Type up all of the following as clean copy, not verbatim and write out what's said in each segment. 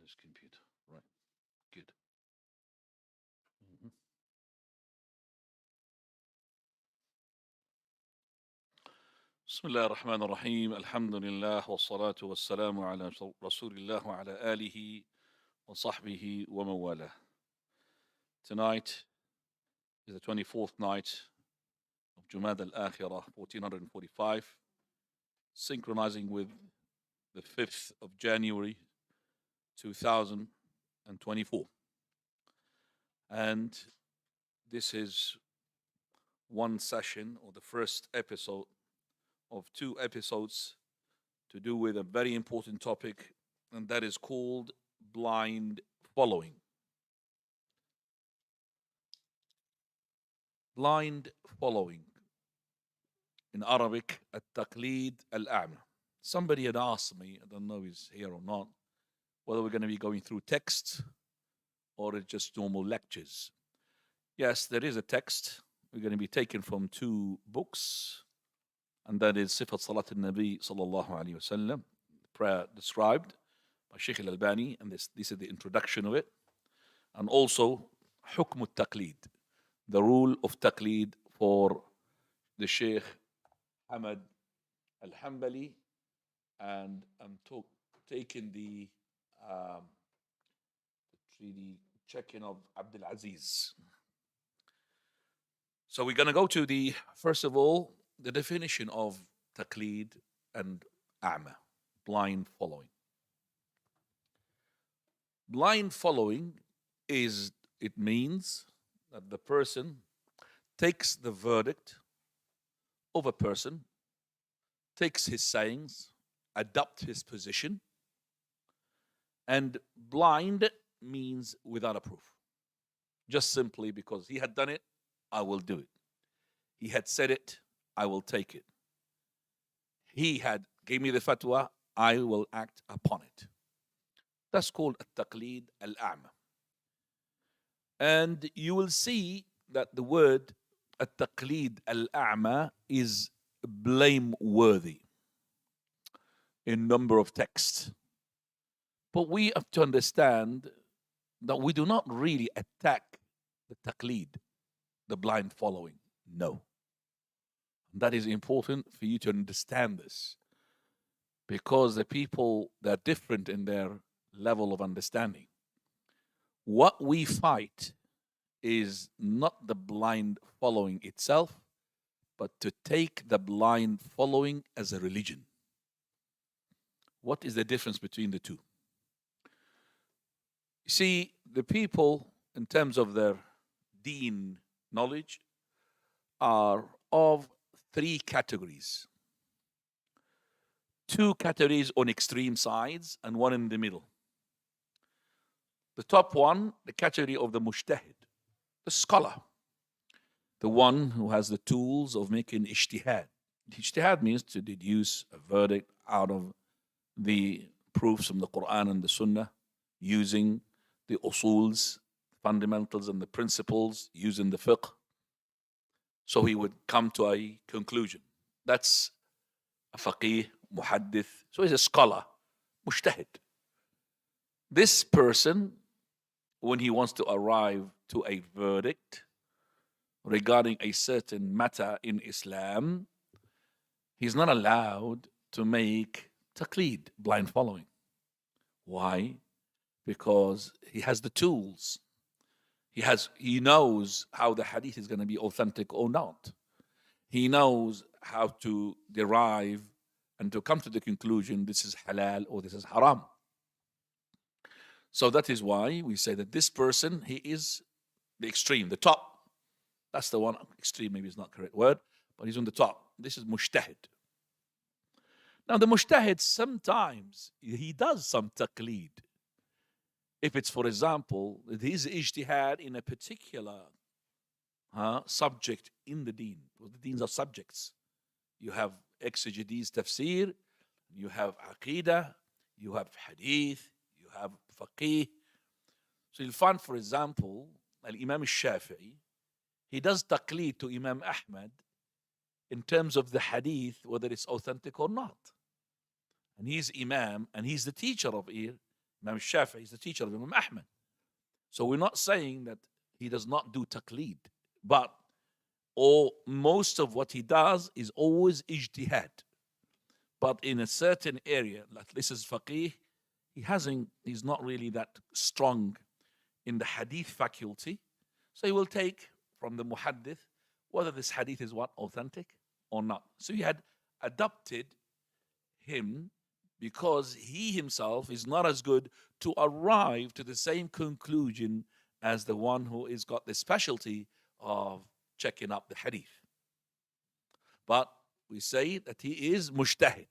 his computer. Right. Good. Mhm. بسم الله الرحمن الرحيم الحمد لله والصلاة والسلام على رسول الله وعلى آله وصحبه ومن والاه. Tonight is the 24th night of Jumaadaa Al-Aakhirah 1445, synchronizing with the 5th of January 2024. And this is one session, or the first episode of two episodes, to do with a very important topic, and that is called blind following. Blind following. In Arabic, التقليد الأعمى. Somebody had asked me, I don't know if he's here or not, whether we're going to be going through text or it's just normal lectures. Yes, there is a text. We're going to be taken from two books, and that is Sifat Salat al-Nabi sallallahu alayhi wasallam, prayer described by Sheikh Al-Albani, and this is the introduction of it, and also Hukm al-Taqlid, the rule of Taqlid for the Sheikh Ahmad Al-Hanbali, and I'm taking the treaty checking of Abdul Aziz. So we're going to go to the, first of all, the definition of taqlid and a'ma, blind following. Blind following it means that the person takes the verdict of a person, takes his sayings, adopt his position, and blind means without a proof. Just simply because he had done it, I will do it. He had said it, I will take it. He had gave me the fatwa, I will act upon it. That's called at-taqlid al-a'ma. And you will see that the word at-taqlid al-a'ma is blameworthy in number of texts. But we have to understand that we do not really attack the taqlid, the blind following. No. That is important for you to understand this, because the people, they're different in their level of understanding. What we fight is not the blind following itself, but to take the blind following as a religion. What is the difference between the two? You see, the people, in terms of their deen knowledge, are of three categories. Two categories on extreme sides and one in the middle. The top one, the category of the mujtahid, the scholar, the one who has the tools of making ijtihad. Ijtihad means to deduce a verdict out of the proofs from the Quran and the Sunnah, using the usuls, fundamentals and the principles, using the fiqh. So he would come to a conclusion. That's a faqih, muhaddith. So he's a scholar, mujtahid. This person, when he wants to arrive to a verdict regarding a certain matter in Islam, he's not allowed to make taqlid, blind following. Why? Because he has the tools. He knows how the hadith is going to be authentic or not. He knows how to derive and to come to the conclusion this is halal or this is haram. So that is why we say that this person, he is the extreme, the top. That's the one. Extreme maybe is not the correct word, but he's on the top. This is mujtahid. Now the mujtahid, sometimes he does some taqlid. If it's, for example, his ijtihad in a particular subject in the deen. Because the deens are subjects. You have exegesis, tafsir, you have aqidah, you have hadith, you have faqih. So you'll find, for example, Imam al-Shafi'i, he does taqlid to Imam Ahmad in terms of the hadith, whether it's authentic or not. And he's Imam, and he's the teacher of Imam Shafi'i is the teacher of Imam Ahmad. So we're not saying that he does not do taqleed, but most of what he does is always ijtihad. But in a certain area, like this is faqih, he's not really that strong in the hadith faculty. So he will take from the muhaddith whether this hadith is authentic or not. So he had adopted him because he himself is not as good to arrive to the same conclusion as the one who has got the specialty of checking up the hadith. But we say that he is mujtahid.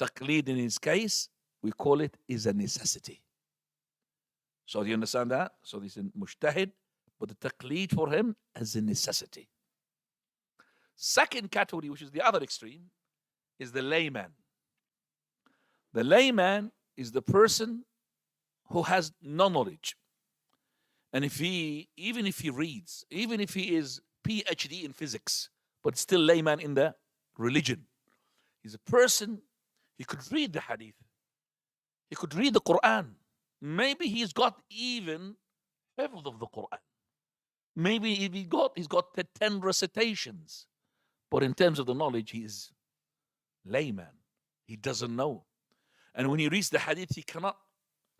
Taqleed in his case, we call it is a necessity. So do you understand that? So this is mujtahid, but the taqleed for him is a necessity. Second category, which is the other extreme, is the layman. The layman is the person who has no knowledge. And even if he reads, even if he is PhD in physics, but still layman in the religion, he's a person, he could read the hadith, he could read the Quran. Maybe he's got even hifz of the Quran. Maybe he's got the 10 recitations. But in terms of the knowledge, he is layman. He doesn't know. And when he reads the hadith, he cannot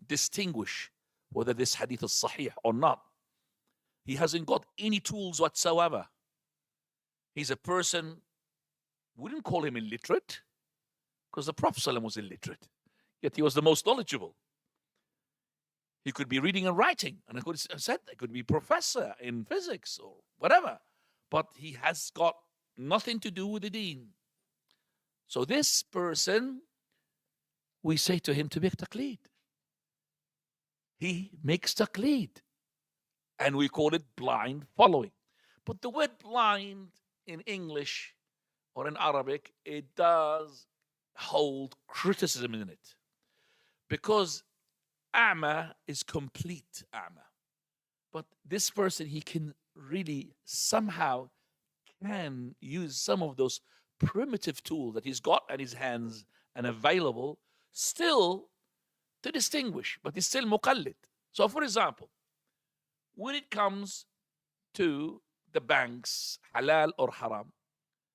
distinguish whether this hadith is sahih or not. He hasn't got any tools whatsoever. He's a person, we didn't call him illiterate, because the Prophet ﷺ was illiterate, yet he was the most knowledgeable. He could be reading and writing, and I could have said he could be professor in physics or whatever, but he has got nothing to do with the deen. So this person, we say to him to make taqleed. He makes taqleed, and we call it blind following. But the word blind in English or in Arabic, it does hold criticism in it, because a'ma is complete a'ma. But this person, he can really somehow can use some of those primitive tools that he's got at his hands and available still to distinguish, but he's still muqallid. So for example, when it comes to the banks, halal or haram,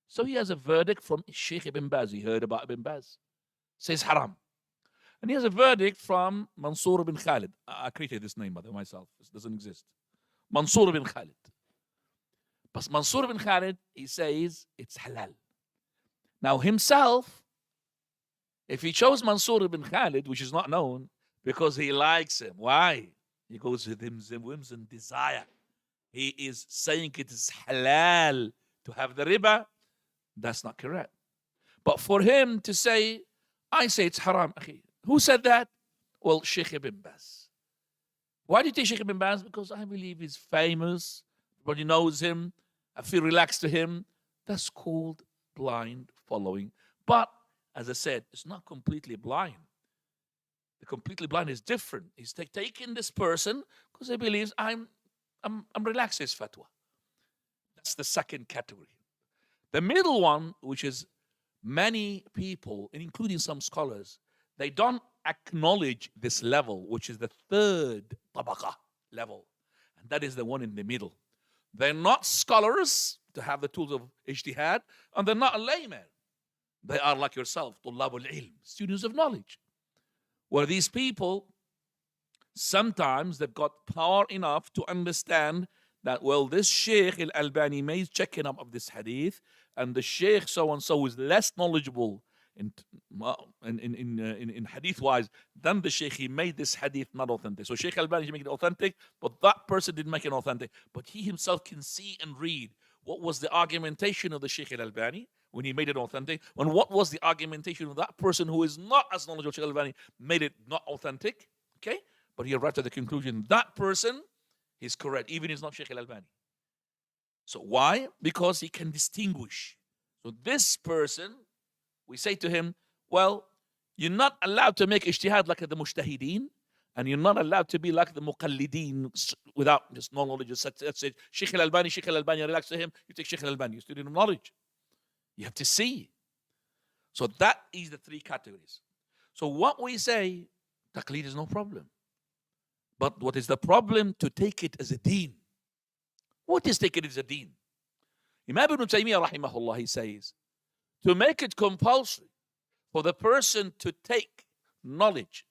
so he has a verdict from Sheikh Ibn Baz. He heard about Ibn Baz, says haram. And he has a verdict from Mansour ibn Khalid. I created this name by myself. It doesn't exist. Mansour ibn Khalid. But Mansour ibn Khalid, he says it's halal. Now himself, if he chose Mansour ibn Khalid, which is not known, because he likes him. Why? He goes with him whims and desire. He is saying it is halal to have the riba. That's not correct. But for him to say, I say it's haram, akhi. Who said that? Well, Sheikh Ibn Baz. Why do you take Sheikh Ibn Baz? Because I believe he's famous. Everybody knows him. I feel relaxed to him. That's called blind following. But as I said, it's not completely blind. The completely blind is different. He's taking this person because he believes I'm relaxed his fatwa. That's the second category. The middle one, which is many people, including some scholars, they don't acknowledge this level, which is the third tabaqa level. And that is the one in the middle. They're not scholars to have the tools of ijtihad, and they're not a layman. They are like yourself, tullabul ilm, students of knowledge. Where these people, sometimes they've got power enough to understand that, well, this Sheikh Al-Albani may checking up of this hadith, and the Sheikh so-and-so is less knowledgeable in hadith-wise than the Sheikh. He made this hadith not authentic. So Sheikh Al-Albani made it authentic, but that person didn't make it authentic. But he himself can see and read what was the argumentation of the Sheikh Al-Albani when he made it authentic, and what was the argumentation of that person who is not as knowledgeable as Sheikh Al-Albani made it not authentic. Okay? But he arrived at the conclusion that person is correct, even if he's not Sheikh Al-Albani. So why? Because he can distinguish. So this person, we say to him, well, you're not allowed to make ijtihad like the mujtahideen, and you're not allowed to be like the muqallideen without just no knowledge. That's it. Sheikh Al-Albani, relax to him. You take Sheikh Al-Albani, you student of knowledge. You have to see. So that is the three categories. So what we say Taqleed is no problem. But what is the problem? To take it as a deen. What is take it as a deen? Imam Ibn Taymiyyah rahimahullah, he says, to make it compulsory for the person to take knowledge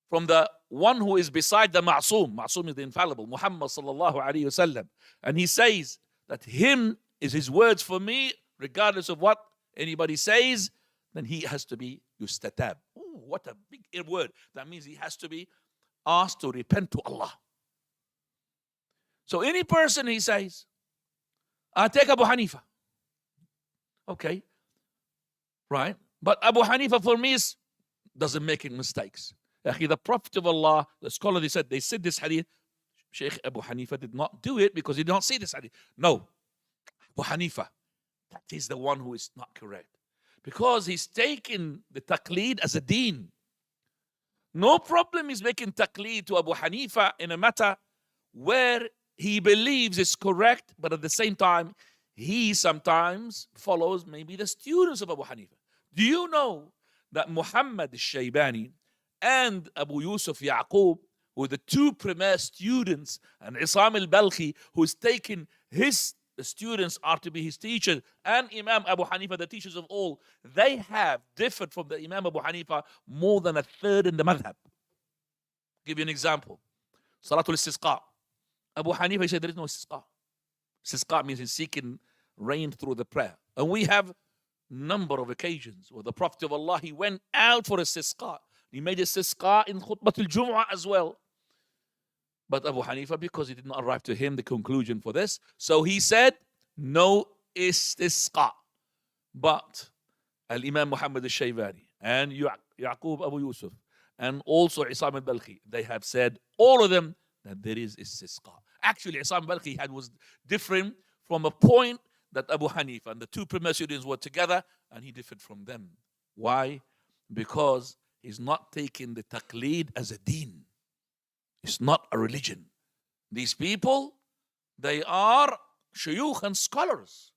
from the one who is beside the ma'soom. Ma'soom is the infallible, Muhammad sallallahu alayhi wasallam. And he says that him is his words for me, regardless of what anybody says, then he has to be yustatab. Ooh, what a big word. That means he has to be asked to repent to Allah. So any person, he says, I take Abu Hanifa. Okay. Right? But Abu Hanifa for me doesn't make mistakes. The Prophet of Allah, the scholar, they said this hadith, Sheikh Abu Hanifa did not do it because he did not see this hadith. No. Abu Hanifa, that is the one who is not correct. Because he's taken the taqleed as a deen. No problem is making taqleed to Abu Hanifa in a matter where he believes is correct, but at the same time, he sometimes follows maybe the students of Abu Hanifa. Do you know that Muhammad al-Shaybani and Abu Yusuf Yaqub were the two premier students, and Isam al-Balkhi, who's taken his students are to be his teachers, and Imam Abu Hanifa, the teachers of all, they have differed from the Imam Abu Hanifa more than a third in the madhab. Give you an example. Salatul Istisqa. Abu Hanifa, he said there is no istisqa. Istisqa means he's seeking rain through the prayer. And we have number of occasions where the Prophet of Allah, he went out for istisqa. He made istisqa in khutbah al-Jum'ah as well. But Abu Hanifa, because it did not arrive to him the conclusion for this, so he said, no istisqa. But Al-Imam Muhammad al-Shaybani and Yaqub Abu Yusuf and also Isam al-Balkhi, they have said, all of them, that there is istisqa. Actually, Isam al-Balkhi was different from a point that Abu Hanifa and the two premier students were together, and he differed from them. Why? Because he's not taking the taqleed as a deen. It's not a religion. These people, they are shuyukh and scholars,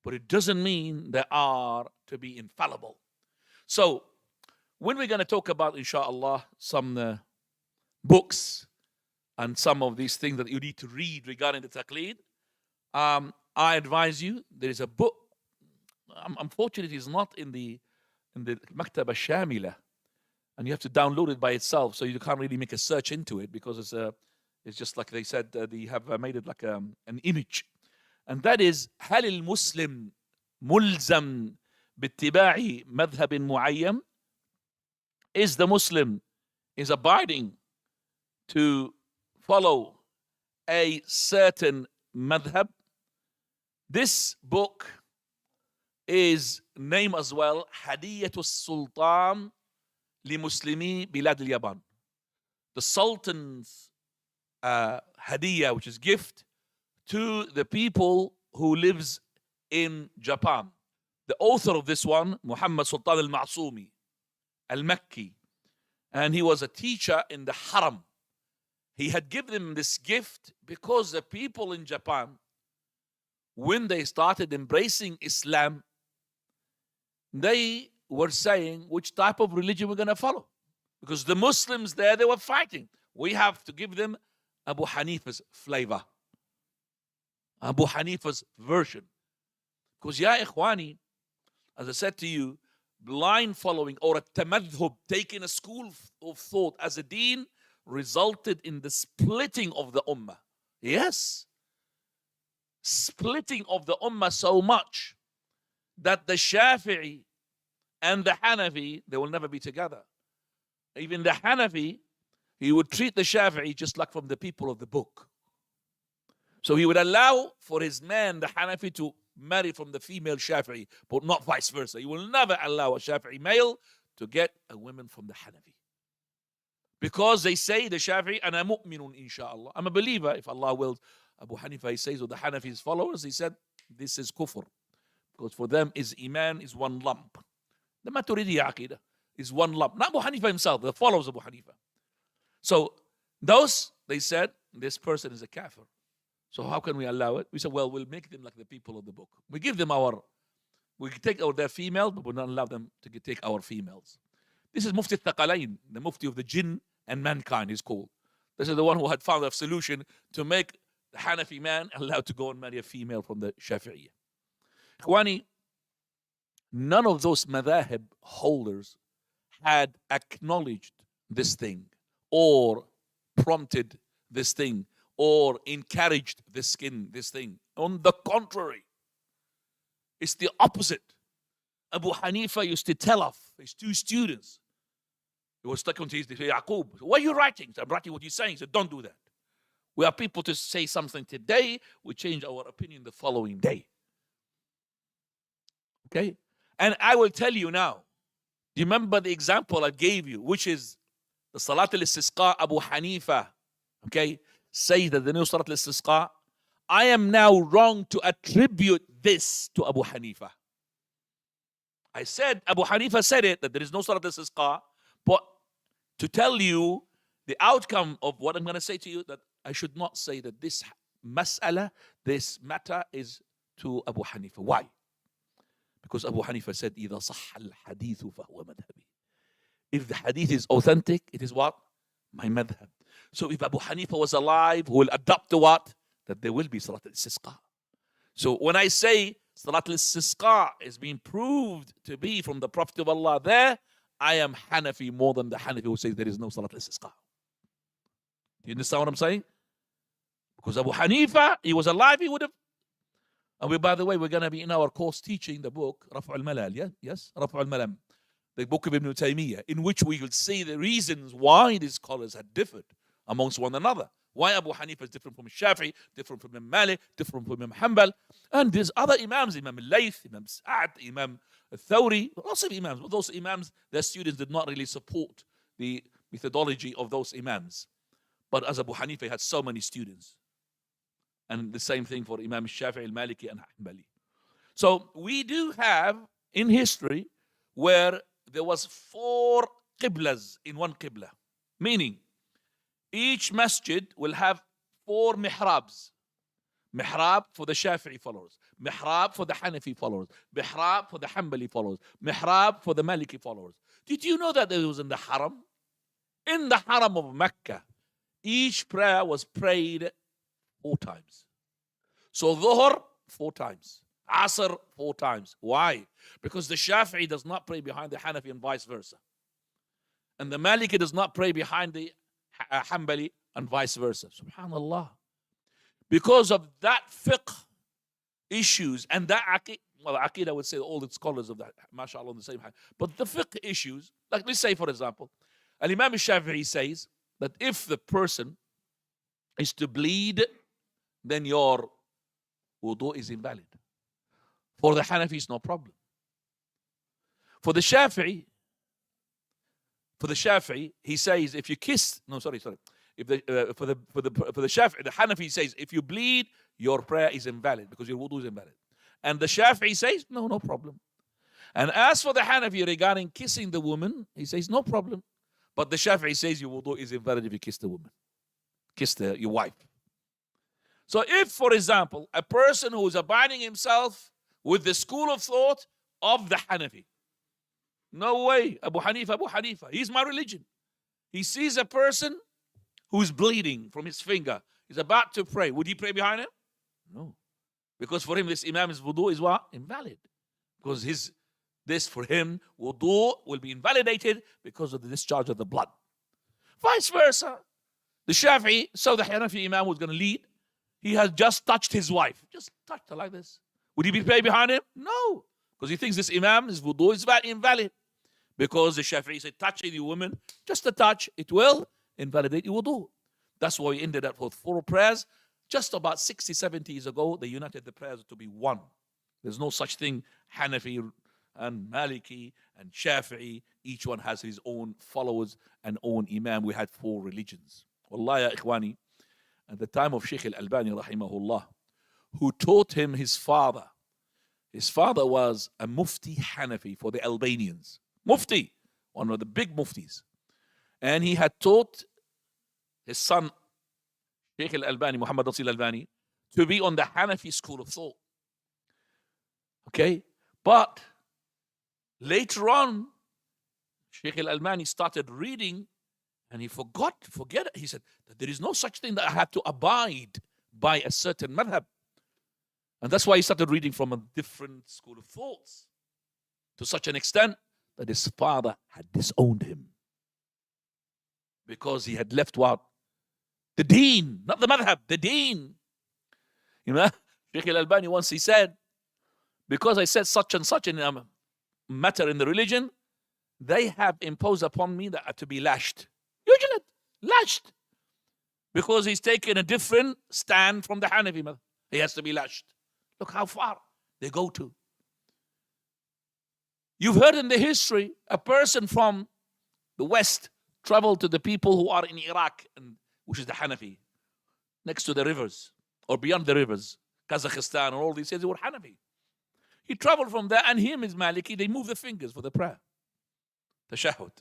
but it doesn't mean they are to be infallible. So, when we're going to talk about, inshallah, some books and some of these things that you need to read regarding the taqleed, I advise you, there is a book, unfortunately it's not in the Maktaba Shamila, and you have to download it by itself, so you can't really make a search into it because it's just like they said, they have made it like an image. And that is, هل المسلم ملزم باتباع مذهب معين? Is the Muslim is abiding to follow a certain madhab? This book is named as well Hadiyatul Sultan li Muslimi Bilad al-Yaban. The Sultan's hadiyah, which is gift to the people who lives in Japan. The author of this one, Muhammad Sultan al-Ma'sumi al-Makki, and he was a teacher in the Haram. He had given them this gift because the people in Japan, when they started embracing Islam, they were saying which type of religion we're going to follow. Because the Muslims there, they were fighting. We have to give them Abu Hanifa's flavor, Abu Hanifa's version. Because, ya ikhwani, as I said to you, blind following or a tamadhub, taking a school of thought as a deen, resulted in the splitting of the ummah. Yes. Splitting of the ummah so much that the Shafi'i and the Hanafi, they will never be together. Even the Hanafi, he would treat the Shafi'i just like from the people of the book. So he would allow for his man, the Hanafi, to marry from the female Shafi'i, but not vice versa. He will never allow a Shafi'i male to get a woman from the Hanafi. Because they say, the Shafi'i, ana mu'minun insha'Allah. I'm a believer, if Allah wills. Abu Hanifa, he says, or the Hanafi's followers, he said, this is kufr. Because for them, is iman is one lump. The Maturidi Aqidah is one lump. Not Abu Hanifa himself, the followers of Abu Hanifa. So, those, they said, this person is a kafir. So how can we allow it? We said, well, we'll make them like the people of the book. We give them we take their females, but we'll not allow them to take our females. This is Mufti al-Thaqalain, the Mufti of the jinn and mankind, he's called. This is the one who had found a solution to make the Hanafi man allowed to go and marry a female from the Shafi'iyah. Ikhwani, none of those madhahib holders had acknowledged this thing or prompted this thing or encouraged this thing. On the contrary, it's the opposite. Abu Hanifa used to tell off his two students. He was talking to his Yaqub. What are you writing? I'm writing what you're saying. He said, don't do that. We are people to say something today, we change our opinion the following day. Okay? And I will tell you now, do you remember the example I gave you, which is the Salat al-Istisqa, Abu Hanifa, okay, say that the new Salat al-Istisqa, I am now wrong to attribute this to Abu Hanifa. I said, Abu Hanifa said it, that there is no Salat al-Istisqa, but to tell you the outcome of what I'm going to say to you, that I should not say that this mas'ala, this matter is to Abu Hanifa. Why? Because Abu Hanifa said, إِذَا صَحَّ الْحَدِيثُ فَهُوَ مَذْهَبِي. If the hadith is authentic, it is what? My madhab. So if Abu Hanifa was alive, who will adopt to what? That there will be Salat al-Istisqa. So when I say Salat al-Istisqa is being proved to be from the Prophet of Allah there, I am Hanafi more than the Hanafi who says there is no Salat al-Istisqa. Do you understand what I'm saying? Because Abu Hanifa, he was alive, he would have. And we, by the way, we're going to be in our course teaching the book, Raf' al-Malal, yeah? Yes? Raf' al-Malam, the book of Ibn Taymiyyah, in which we will see the reasons why these scholars had differed amongst one another. Why Abu Hanifa is different from Shafi'i, different from Imam Malik, different from Imam Hanbal. And there's other Imams, Imam al-Layth, Imam Sa'ad, Imam al-Thawri, lots of Imams. But those Imams, their students did not really support the methodology of those Imams. But as Abu Hanifa had so many students. And the same thing for Imam Shafi'i, al-Maliki, and Hanbali. So we do have in history where there was 4 qiblas in one qibla. Meaning, each masjid will have 4 mihrabs. Mihrab for the Shafi'i followers. Mihrab for the Hanafi followers. Mihrab for the Hanbali followers. Mihrab for the Maliki followers. Did you know that it was in the Haram? In the Haram of Mecca, each prayer was prayed 4 times. So Dhuhr 4 times. Asr 4 times. Why? Because the Shafi'i does not pray behind the Hanafi and vice versa. And the Maliki does not pray behind the Hanbali and vice versa. Subhanallah. Because of that fiqh issues and that aqid, well, aqid I would say all the scholars of that, mashallah, on the same hand. But the fiqh issues, like let's say for example, Al-Imam al-Shafi'i says that if the person is to bleed, then your wudu is invalid. For the Hanafis, no problem. For the Shafi'i, he says if you kiss, no, sorry. If for the Shafi'i, the Hanafi says if you bleed, your prayer is invalid because your wudu is invalid. And the Shafi'i says no problem. And as for the Hanafi regarding kissing the woman, he says no problem. But the Shafi'i says your wudu is invalid if you kiss the woman, your wife. So if, for example, a person who is abiding himself with the school of thought of the Hanafi, no way, Abu Hanifa, he's my religion. He sees a person who's bleeding from his finger, he's about to pray. Would he pray behind him? No. Because for him, this Imam's wudu is what? Invalid. Because this for him, wudu will be invalidated because of the discharge of the blood. Vice versa. The Shafi'i, so the Hanafi Imam was going to lead. He has just touched his wife. Just touched her like this. Would he be praying behind him? No. Because he thinks this Imam, his wudu is invalid. Because the Shafi'i said, touching the woman, just a touch, it will invalidate your wudu. That's why we ended up with 4 prayers. Just about 60, 70 years ago, they united the prayers to be one. There's no such thing, Hanafi and Maliki and Shafi'i. Each one has his own followers and own Imam. We had 4 religions. Wallahi ya ikhwani, at the time of Sheikh Al-Albani rahimahullah, who taught him his father. His father was a mufti Hanafi for the Albanians. Mufti, one of the big muftis. And he had taught his son, Sheikh Al-Albani, Muhammad Nasir Al-Albani, to be on the Hanafi school of thought. Okay? But later on, Sheikh Al-Albani started reading and he forget it. He said that there is no such thing that I have to abide by a certain madhab. And that's why he started reading from a different school of thoughts to such an extent that his father had disowned him because he had left what? The deen, not the madhab, the deen. You know, Sheikh Al-Albani once he said, because I said such and such in a matter in the religion, they have imposed upon me that to be lashed. Usually, lashed. Because he's taken a different stand from the Hanafi madhab. He has to be lashed. Look how far they go to. You've heard in the history, a person from the West traveled to the people who are in Iraq, which is the Hanafi, next to the rivers, or beyond the rivers, Kazakhstan, and all these cities were Hanafi. He traveled from there, and him is Maliki, they move the fingers for the prayer. Tashahud.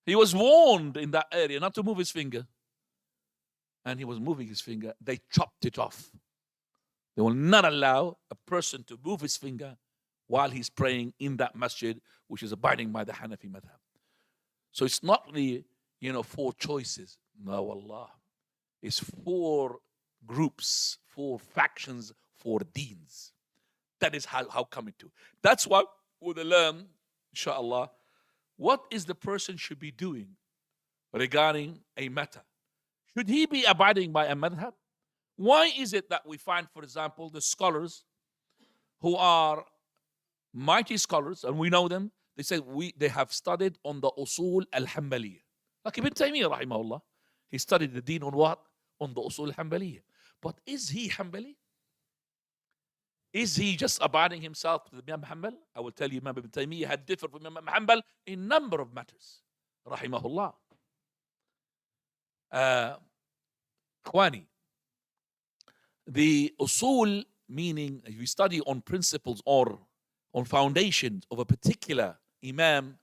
He was warned in that area not to move his finger. And he was moving his finger. They chopped it off. They will not allow a person to move his finger while he's praying in that masjid, which is abiding by the Hanafi madhab. So it's not the, 4 choices. No, Allah. It's 4 groups, 4 factions, 4 deens. That is how coming to. That's what we'll learn, inshallah, what is the person should be doing regarding a matter. Should he be abiding by a madhab? Why is it that we find, for example, the scholars who are mighty scholars, and we know them, they say they have studied on the usul al-Hanbaliyah. Like Ibn Taymiyyah, rahimahullah, he studied the deen on what? On the usul al-Hanbaliyah. But is he Hanbali? Is he just abiding himself with Imam Hanbal? I will tell you, Imam Ibn Taymiyyah had differed from Imam Hanbal in a number of matters. Rahimahullah. Khwani. The usul, meaning if you study on principles or on foundations of a particular imam,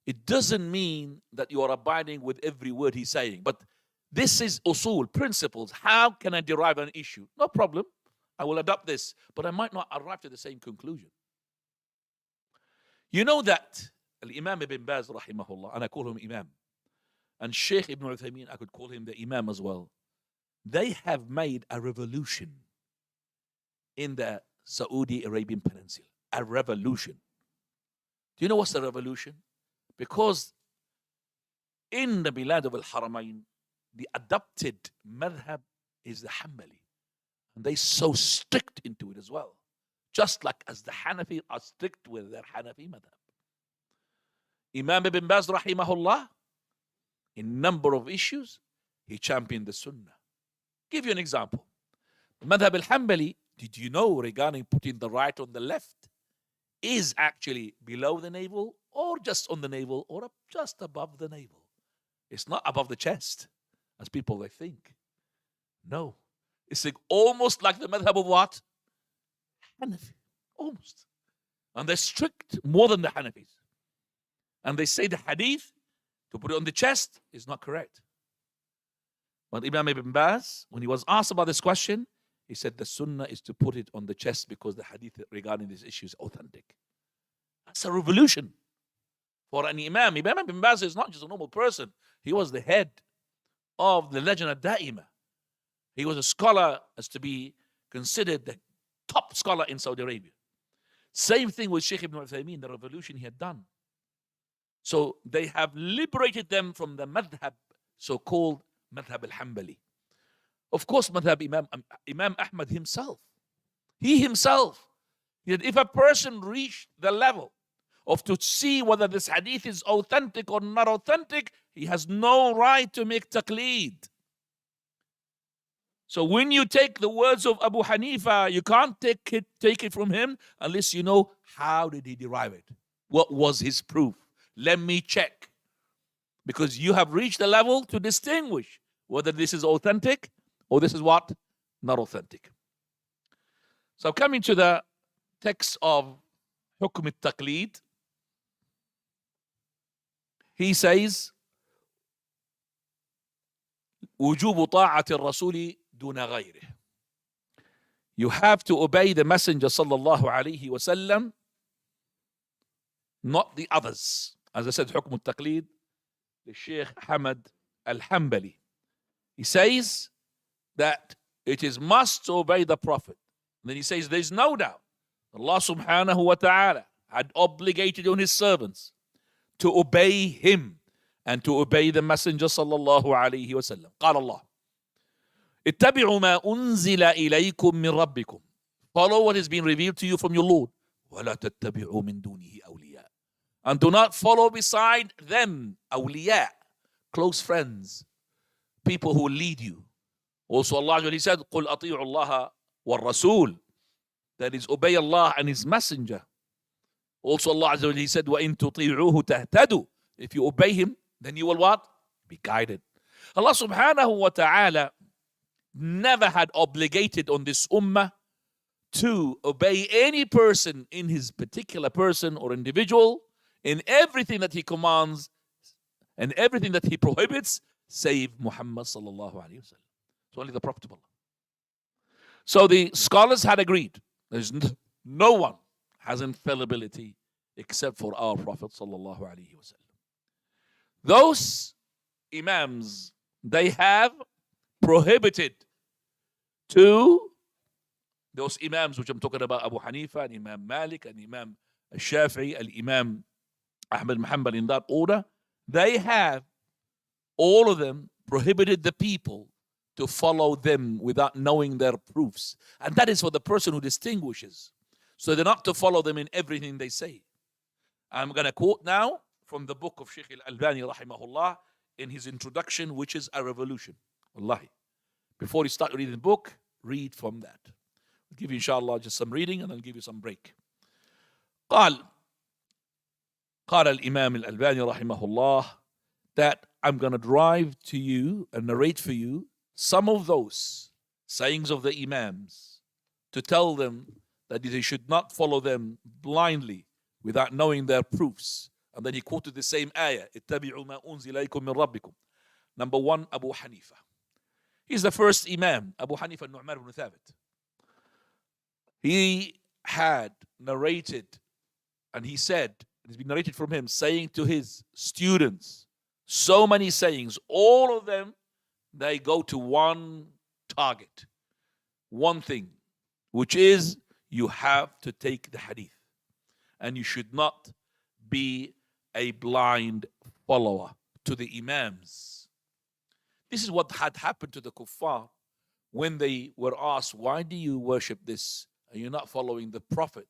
it doesn't mean that you are abiding with every word he's saying. But this is usul, principles. How can I derive an issue? No problem. I will adopt this, but I might not arrive to the same conclusion. You know that Imam Ibn Baz, rahimahullah, and I call him Imam, and Sheikh Ibn Uthaymeen, I could call him the Imam as well. They have made a revolution in the Saudi Arabian Peninsula. A revolution. Do you know what's the revolution? Because in the Bilad of Al-Haramain, the adopted madhab is the Hanbali. And they're so strict into it as well. Just like as the Hanafi are strict with their Hanafi madhab. Imam Ibn Baz, rahimahullah, in number of issues, he championed the Sunnah. Give you an example. The madhab al-Hanbali, did you know regarding putting the right on the left, is actually below the navel or just on the navel or just above the navel? It's not above the chest, as people they think. No. It's like almost like the madhab of what? Hanafi. Almost. And they're strict more than the Hanafis. And they say the hadith, to put it on the chest, is not correct. But Imam Ibn Baz, when he was asked about this question, he said the sunnah is to put it on the chest because the hadith regarding this issue is authentic. That's a revolution for an Imam. Imam Ibn Baz is not just a normal person. He was the head of the Lajna Da'ima. He was a scholar as to be considered the top scholar in Saudi Arabia. Same thing with Sheikh Ibn Uthaymeen, the revolution he had done. So they have liberated them from the madhab, so-called madhab al-Hanbali. Of course, madhab Imam Ahmad himself. He himself, if a person reached the level of to see whether this hadith is authentic or not authentic, he has no right to make taqleed. So when you take the words of Abu Hanifa, you can't take it from him unless you know how did he derive it. What was his proof? Let me check. Because you have reached the level to distinguish whether this is authentic or this is what? Not authentic. So coming to the text of Hukm al-Taqleed, he says, وجوب طاعة الرسول دون غيره. You have to obey the Messenger sallallahu alaihi wasallam, not the others. as I said, حكم التقليد, the Sheikh Hamad Al-Hambali. He says that it is must to obey the Prophet. And then he says there's no doubt Allah subhanahu wa ta'ala had obligated on his servants to obey him and to obey the Messenger sallallahu alayhi wa sallam. قال الله اتبعوا ما أنزل إليكم من ربكم. Follow what has been revealed to you from your Lord. ولا تتبعوا من دونه أولياء. And do not follow beside them أولياء, close friends, people who lead you. Also Allah he said قل أطيعوا الله والرسول. That is, obey Allah and his messenger. Also Allah he said وإن تطيعوه تهتدوا. If you obey him, then you will what? Be guided. Allah subhanahu wa ta'ala never had obligated on this ummah to obey any person in his particular person or individual in everything that he commands and everything that he prohibits, save Muhammad sallallahu alayhi wa sallam. It's only the Prophet of Allah. So the scholars had agreed there's no one has infallibility except for our Prophet sallallahu alayhi wa sallam. Those imams, they have prohibited to those imams which I'm talking about, Abu Hanifa and Imam Malik and Imam Shafi'i and Imam Ahmad Muhammad, in that order, they have, all of them, prohibited the people to follow them without knowing their proofs. And that is for the person who distinguishes. So they're not to follow them in everything they say. I'm going to quote now from the book of Sheikh Al-Albani rahimahullah in his introduction, which is a revolution. Wallahi. Before you start reading the book, read from that. I'll give you inshallah just some reading and I'll give you some break. قال الإمام الألباني رحمه الله that I'm going to drive to you and narrate for you some of those sayings of the imams to tell them that they should not follow them blindly without knowing their proofs. And then he quoted the same ayah, اتبعوا ما أنزل إليكم من ربكم. Number one, Abu Hanifa. He's the first imam, Abu Hanifa Nu'man ibn Thabit. He had narrated, and he said, it's been narrated from him, saying to his students, so many sayings, all of them, they go to one target, one thing, which is you have to take the hadith. And you should not be a blind follower to the imams. This is what had happened to the kuffar when they were asked, why do you worship this and you're not following the Prophet?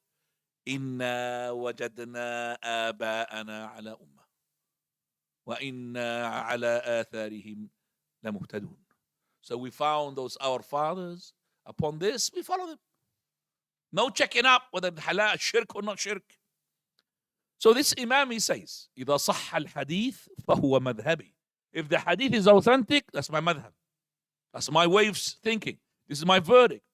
إِنَّا وَجَدْنَا آبَاءَنَا عَلَى أُمَّةٍ وَإِنَّا عَلَى آثَارِهِمْ لَمُهْتَدُونَ. So we found those our fathers upon this, we follow them. No checking up whether halal, shirk or not shirk. So this imam, he says, إِذَا صَحَّ الْحَدِيث فَهُوَ مَذْهَبِي. If the hadith is authentic, that's my madhab. That's my way of thinking. This is my verdict.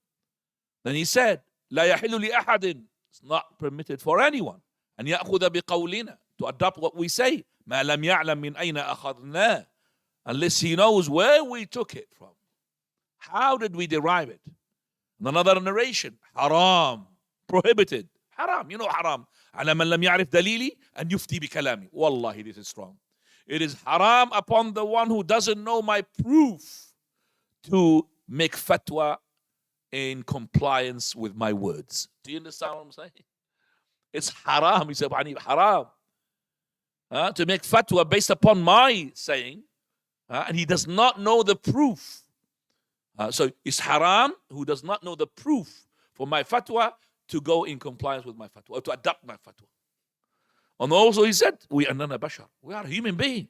Then he said, لا يحل لأحد. It's not permitted for anyone. أن يأخذ بقولنا, to adopt what we say. ما لم يعلم من أين أخذناه. Unless he knows where we took it from. How did we derive it? And another narration, haram, prohibited. Haram, you know haram. على من لم يعرف دليلي أن يفتي بكلامي. Wallahi, this is strong. It is haram upon the one who doesn't know my proof to make fatwa in compliance with my words. Do you understand what I'm saying? It's haram, he said, haram. To make fatwa based upon my saying, and he does not know the proof. So it's haram who does not know the proof for my fatwa to go in compliance with my fatwa, or to adopt my fatwa. And also he said, we are nana bashar. We are a human being.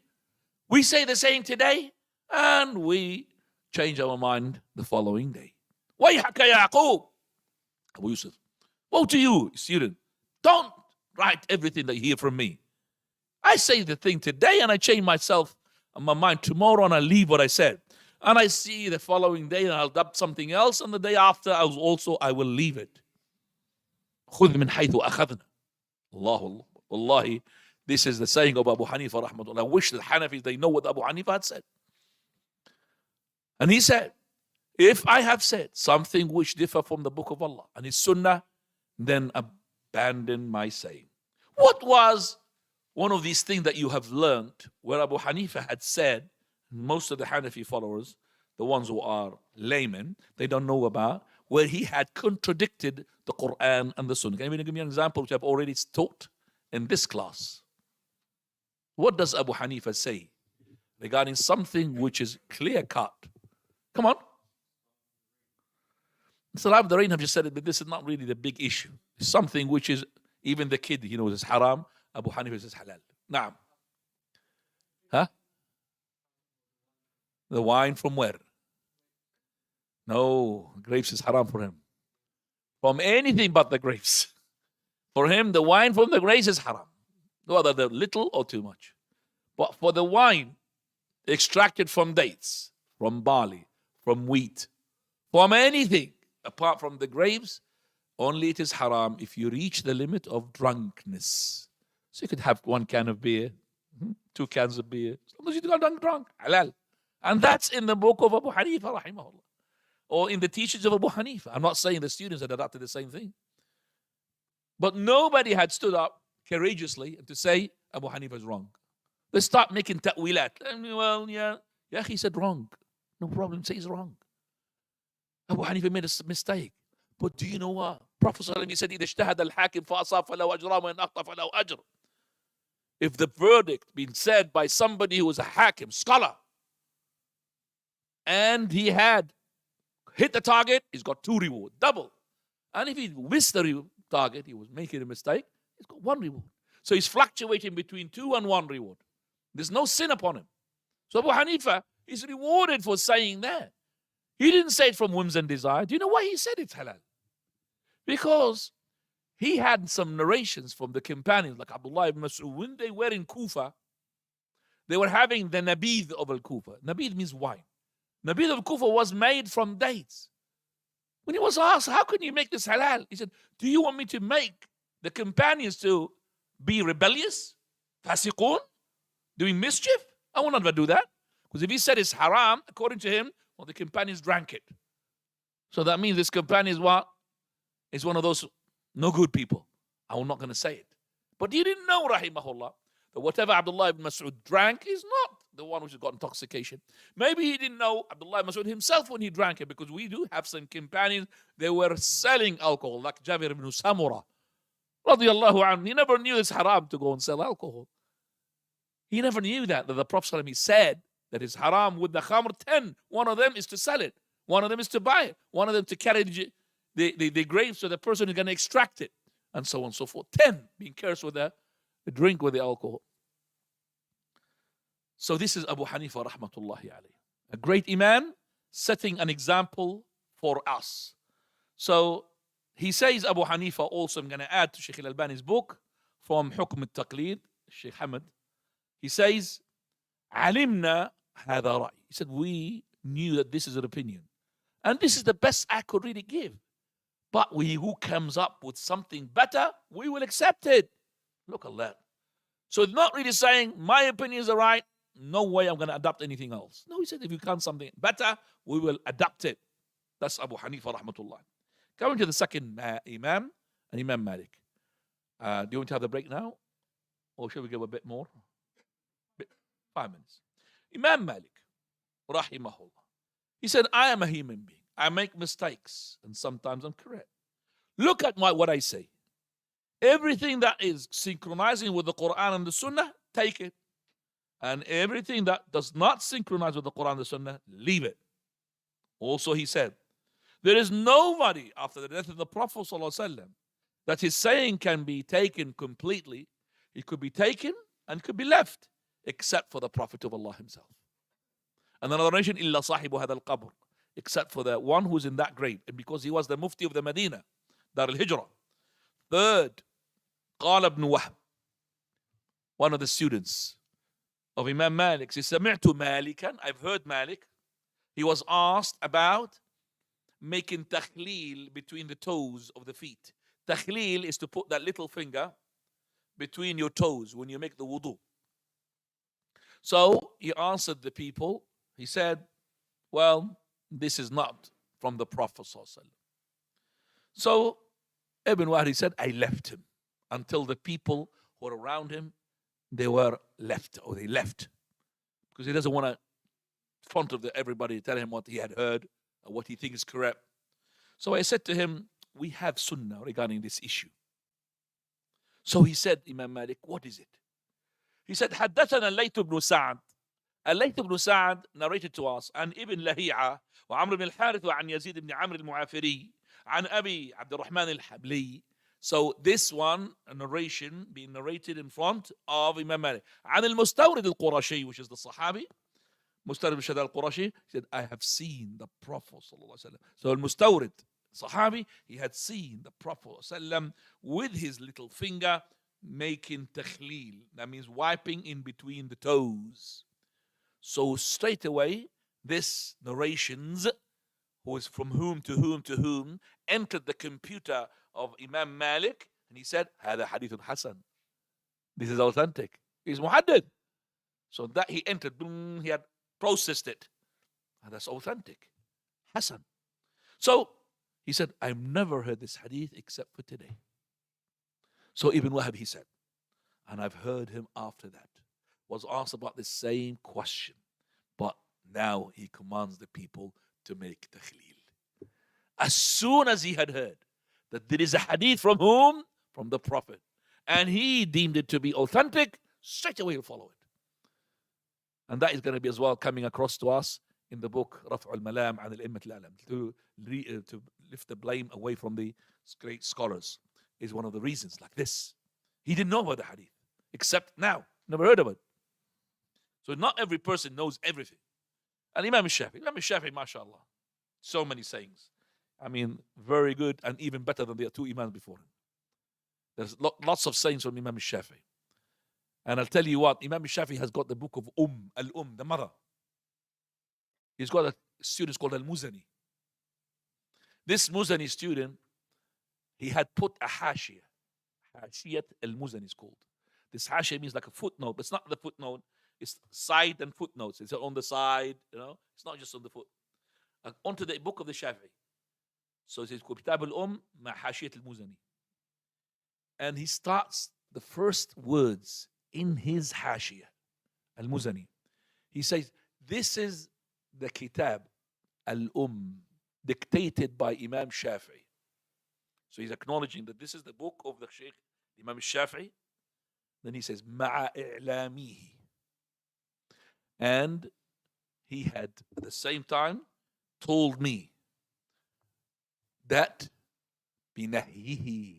We say the same today, and we change our mind the following day. وَيْحَكَ يَعْقُوب. Abu Yusuf, woe to you, student. Don't write everything that you hear from me. I say the thing today, and I change myself and my mind tomorrow, and I leave what I said. And I see the following day, and I'll adopt something else, and the day after, I will leave it. خُذْ مِنْ حَيْثُ أَخَذْنَا. Allah. Wallahi, this is the saying of Abu Hanifa rahmatullah. I wish the Hanafis, they know what Abu Hanifa had said. And he said, if I have said something which differ from the book of Allah and his sunnah, then abandon my saying. What was one of these things that you have learned, where Abu Hanifa had said, most of the Hanafi followers, the ones who are laymen, they don't know about, where he had contradicted the Quran and the Sunnah. Can you give me an example which I've already taught in this class? What does Abu Hanifa say regarding something which is clear cut? Come on. Salam the Rain have just said it, but this is not really the big issue. It's something which is, even the kid, he knows it's haram. Abu Hanifa says halal. Naam. Huh? The wine from where? No, grapes is haram for him. From anything but the grapes. For him, the wine from the grapes is haram. Whether they're little or too much. But for the wine extracted from dates, from barley, from wheat, from anything apart from the grapes, only it is haram if you reach the limit of drunkenness. So you could have 1 can of beer, 2 cans of beer, as long as you don't drunk, halal. And that's in the book of Abu Hanifa, rahimahullah, or in the teachings of Abu Hanifa. I'm not saying the students had adopted the same thing. But nobody had stood up courageously to say Abu Hanifa is wrong. They start making ta'wilat. Well, yeah, he said wrong. No problem, say he's wrong. Abu Hanifa made a mistake. But do you know what? Prophet ﷺ said, إِذَا اجْتَهَدَ الْحَاكِمْ فَأَصَابَ فَلَهُ أَجْرٌ وَإِنْ أَخْطَأَ فَلَهُ أَجْرٌ. If the verdict been said by somebody who was a hakim, scholar, and he had hit the target, he's got 2 rewards, double. And if he missed the target, he was making a mistake, he's got 1 reward. So he's fluctuating between 2 and 1 reward. There's no sin upon him. So Abu Hanifa is rewarded for saying that. He didn't say it from whims and desire. Do you know why he said it's halal? Because he had some narrations from the companions, like Abdullah ibn Mas'ud. When they were in Kufa, they were having the nabidh of al-Kufa. Nabidh means wine. Nabidh of Kufa was made from dates. When he was asked, how can you make this halal? He said, do you want me to make the companions to be rebellious? Fasiqun? Doing mischief? I will never do that. Because if he said it's haram, according to him, well, the companions drank it. So that means this companion is what? Is one of those no good people. I'm not going to say it. But he didn't know, rahimahullah, that whatever Abdullah ibn Mas'ud drank is not the one which has got intoxication. Maybe he didn't know Abdullah ibn Mas'ud himself when he drank it, because we do have some companions, they were selling alcohol, like Jabir ibn Samura, radiyallahu anhu. He never knew it's haram to go and sell alcohol. He never knew that the Prophet ﷺ said that it's haram with the khamr 10. One of them is to sell it. One of them is to buy it. One of them to carry the grapes so the person is going to extract it. And so on and so forth. 10, being cursed with the drink with the alcohol. So this is Abu Hanifa rahmatullahi alayhi. A great imam setting an example for us. So he says, Abu Hanifa also, I'm going to add to Shaykh al-Albani's book from Hukm al-Taqlid, Shaykh Hamad. He says, Alimna hadha ra'i. He said, we knew that this is an opinion. And this is the best I could really give. But who comes up with something better, we will accept it. Look at that. So it's not really saying, my opinions are right, no way I'm going to adopt anything else. No, he said, if you come something better, we will adapt it. That's Abu Hanifa rahmatullah. Coming to the second Imam, and Imam Malik. Do you want to have the break now? Or shall we give a bit more? 5 minutes. Imam Malik, rahimahullah. He said, I am a human being. I make mistakes, and sometimes I'm correct. Look at what I say. Everything that is synchronizing with the Quran and the Sunnah, take it. And everything that does not synchronize with the Quran and the Sunnah, leave it. Also, he said, there is nobody after the death of the Prophet ﷺ that his saying can be taken completely. It could be taken and could be left, except for the Prophet of Allah himself. And another nation, إِلَّا صَاحِبُ هَذَا الْقَبْرِ, except for the one who's in that grave, and because he was the Mufti of the Medina, Dar al-Hijrah. Third, قال ابن وهب, one of the students of Imam Malik, he said, سمعت مالكا, I've heard Malik. He was asked about making takhleel between the toes of the feet. Takhleel is to put that little finger between your toes when you make the wudu. So he answered the people. He said, well, this is not from the Prophet ﷺ. So Ibn Wahdi said, I left him until the people who were around him they were left, or they left, because he doesn't want to, in front of everybody, tell him what he had heard or what he thinks is correct. So I said to him, we have sunnah regarding this issue. So he said, Imam Malik, what is it? He said, حدثنا الليث بن سعد. الليث بن سعد narrated to us عن ابن لهيعة وعمرو بن الحارث وعن يزيد بن عمرو المعافري عن أبي عبد الرحمن الحبلي. So this one, a narration being narrated in front of Imam Malik. عن المستورد القرشي, which is the Sahabi. مستورد بن شداد القرشي, he said, I have seen the Prophet صلى الله عليه وسلم. So المستورد, Sahabi, he had seen the Prophet ﷺ with his little finger making takhleel. That means wiping in between the toes. So straight away, this narrations, who is from whom to whom to whom, entered the computer of Imam Malik, and he said, هذا حديث حسن. This is authentic. He's muhaddid. So that he entered, boom, he had processed it. And that's authentic. Hasan. So he said, I've never heard this hadith except for today. So Ibn Wahab, he said, and I've heard him after that, was asked about the same question. But now he commands the people to make takhleel. As soon as he had heard that there is a hadith from whom? From the Prophet. And he deemed it to be authentic, straight away he'll follow it. And that is going to be as well coming across to us in the book رفع الملام عن الأئمة الأعلام, to lift the blame away from the great scholars, is one of the reasons like this. He didn't know about the hadith, except now, never heard of it. So not every person knows everything. And Imam Shafi'i, mashallah, so many sayings. I mean, very good and even better than the two Imams before him. There's lots of sayings from Imam Shafi'i. And I'll tell you what, Imam Shafi'i has got the book of Al-Umm, the mother. He's got a student called Al-Muzani. This Muzani student, he had put a hashiyah. Hashiyat Al-Muzani is called. This hashiyah means like a footnote, but it's not the footnote. It's side and footnotes. It's on the side, It's not just on the foot. Onto the book of the Shafi'i. So it says, Kitab al-Umm ma hashiyat al-Muzani. And he starts the first words in his hashiyah, Al-Muzani. He says, this is the Kitab al-Umm, dictated by Imam Shafi'i. So he's acknowledging that this is the book of the Shaykh, Imam Shafi'i. Then he says, ma'a i'lamihi. And he had, at the same time, told me that binahyihi,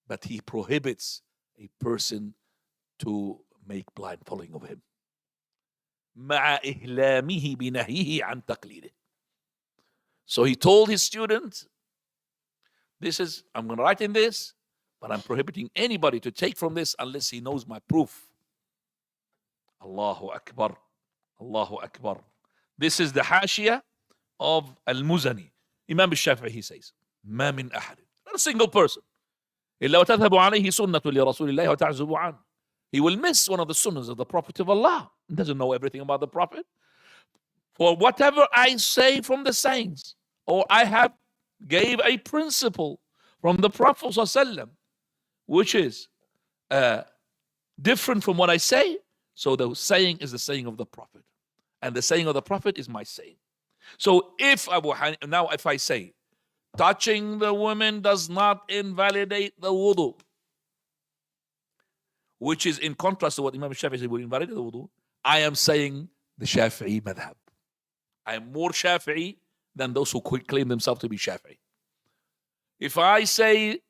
but he prohibits a person to make blind following of him. مع إهلامه بنهيه عن تقليده. So he told his student, I'm going to write in this, but I'm prohibiting anybody to take from this unless he knows my proof. Allahu Akbar. Allahu Akbar. This is the hashiyah of Al-Muzani. Imam al-Shafi'i, he says, ما من أحد, not a single person, إلا وتذهب عليه سنة لرسول الله وتعزب عنه. He will miss one of the sunnahs of the Prophet of Allah. He doesn't know everything about the Prophet. For whatever I say from the sayings, or I gave a principle from the Prophet ﷺ, which is different from what I say, so the saying is the saying of the Prophet. And the saying of the Prophet is my saying. So if I say, touching the woman does not invalidate the wudu, which is in contrast to what Imam Shafi'i said would invalidate the wudu, I am saying the Shafi'i madhab. I am more Shafi'i than those who claim themselves to be Shafi'i. If I say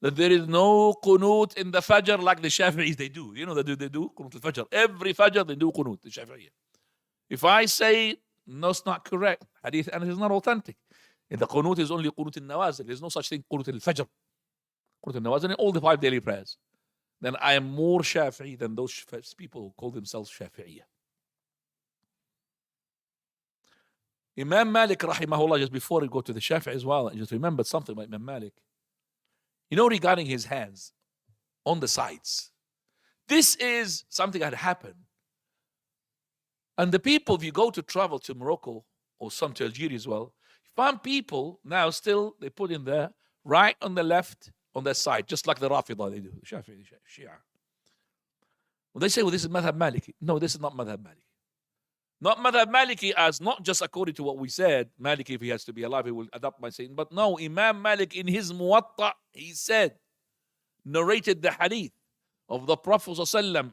that there is no qunut in the Fajr like the Shafi'is, they do. You know, they do qunut al-Fajr. Every Fajr they do qunut, the Shafi'i. If I say, no, it's not correct, hadith, and it is not authentic. And the qunut is only qunut al-Nawazil. There's no such thing qunut al-Fajr. Qunut al-Nawazil in all the 5 daily prayers. Then I am more Shafi'i than those people who call themselves Shafi'iyah. Imam Malik, rahimahullah, just before we go to the Shafi'i as well, I just remembered something about Imam Malik. Regarding his hands on the sides. This is something that happened. And the people, if you go to travel to Morocco or some to Algeria as well, you find people now still, they put in there, right on the left, on their side, just like the Rafidah they do, Shafi'i, Shia. Well, they say, well, this is Madhab Maliki. No, this is not Madhab Maliki. Not Madhab Maliki as not just according to what we said, Maliki, if he has to be alive, he will adopt my saying. But no, Imam Malik in his Muwatta, he said, narrated the hadith of the Prophet ﷺ,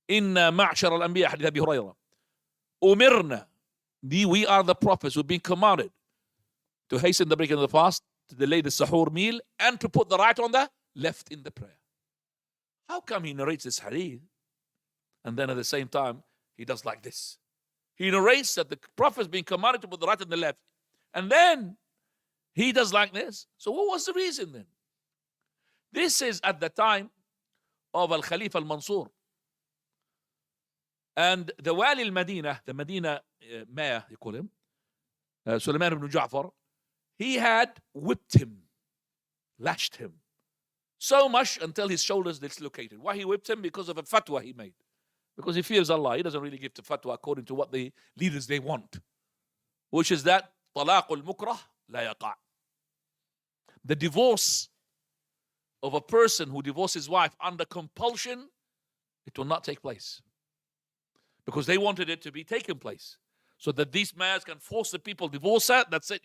Inna ma'shar al-anbiya, hadith Abi Hurairah. Umirna, we are the prophets, we've been commanded to hasten the breaking of the fast, to delay the sahur meal, and to put the right on the left in the prayer. How come he narrates this hadith, and then at the same time, he does like this? He narrates that the Prophet's been commanded to put the right and the left, and then he does like this. So what was the reason then? This is at the time of Al-Khalifa Al-Mansur. And the Wali Al-Madinah, the Medina mayor, you call him, Sulaiman ibn Ja'far, he had whipped him, lashed him, so much until his shoulders dislocated. Why he whipped him? Because of a fatwa he made. Because he fears Allah. He doesn't really give the fatwa according to what the leaders they want, which is that talaqul mukrah la yaqa'. The divorce of a person who divorces his wife under compulsion, it will not take place. Because they wanted it to be taken place. So that these mayors can force the people divorce her, that's it.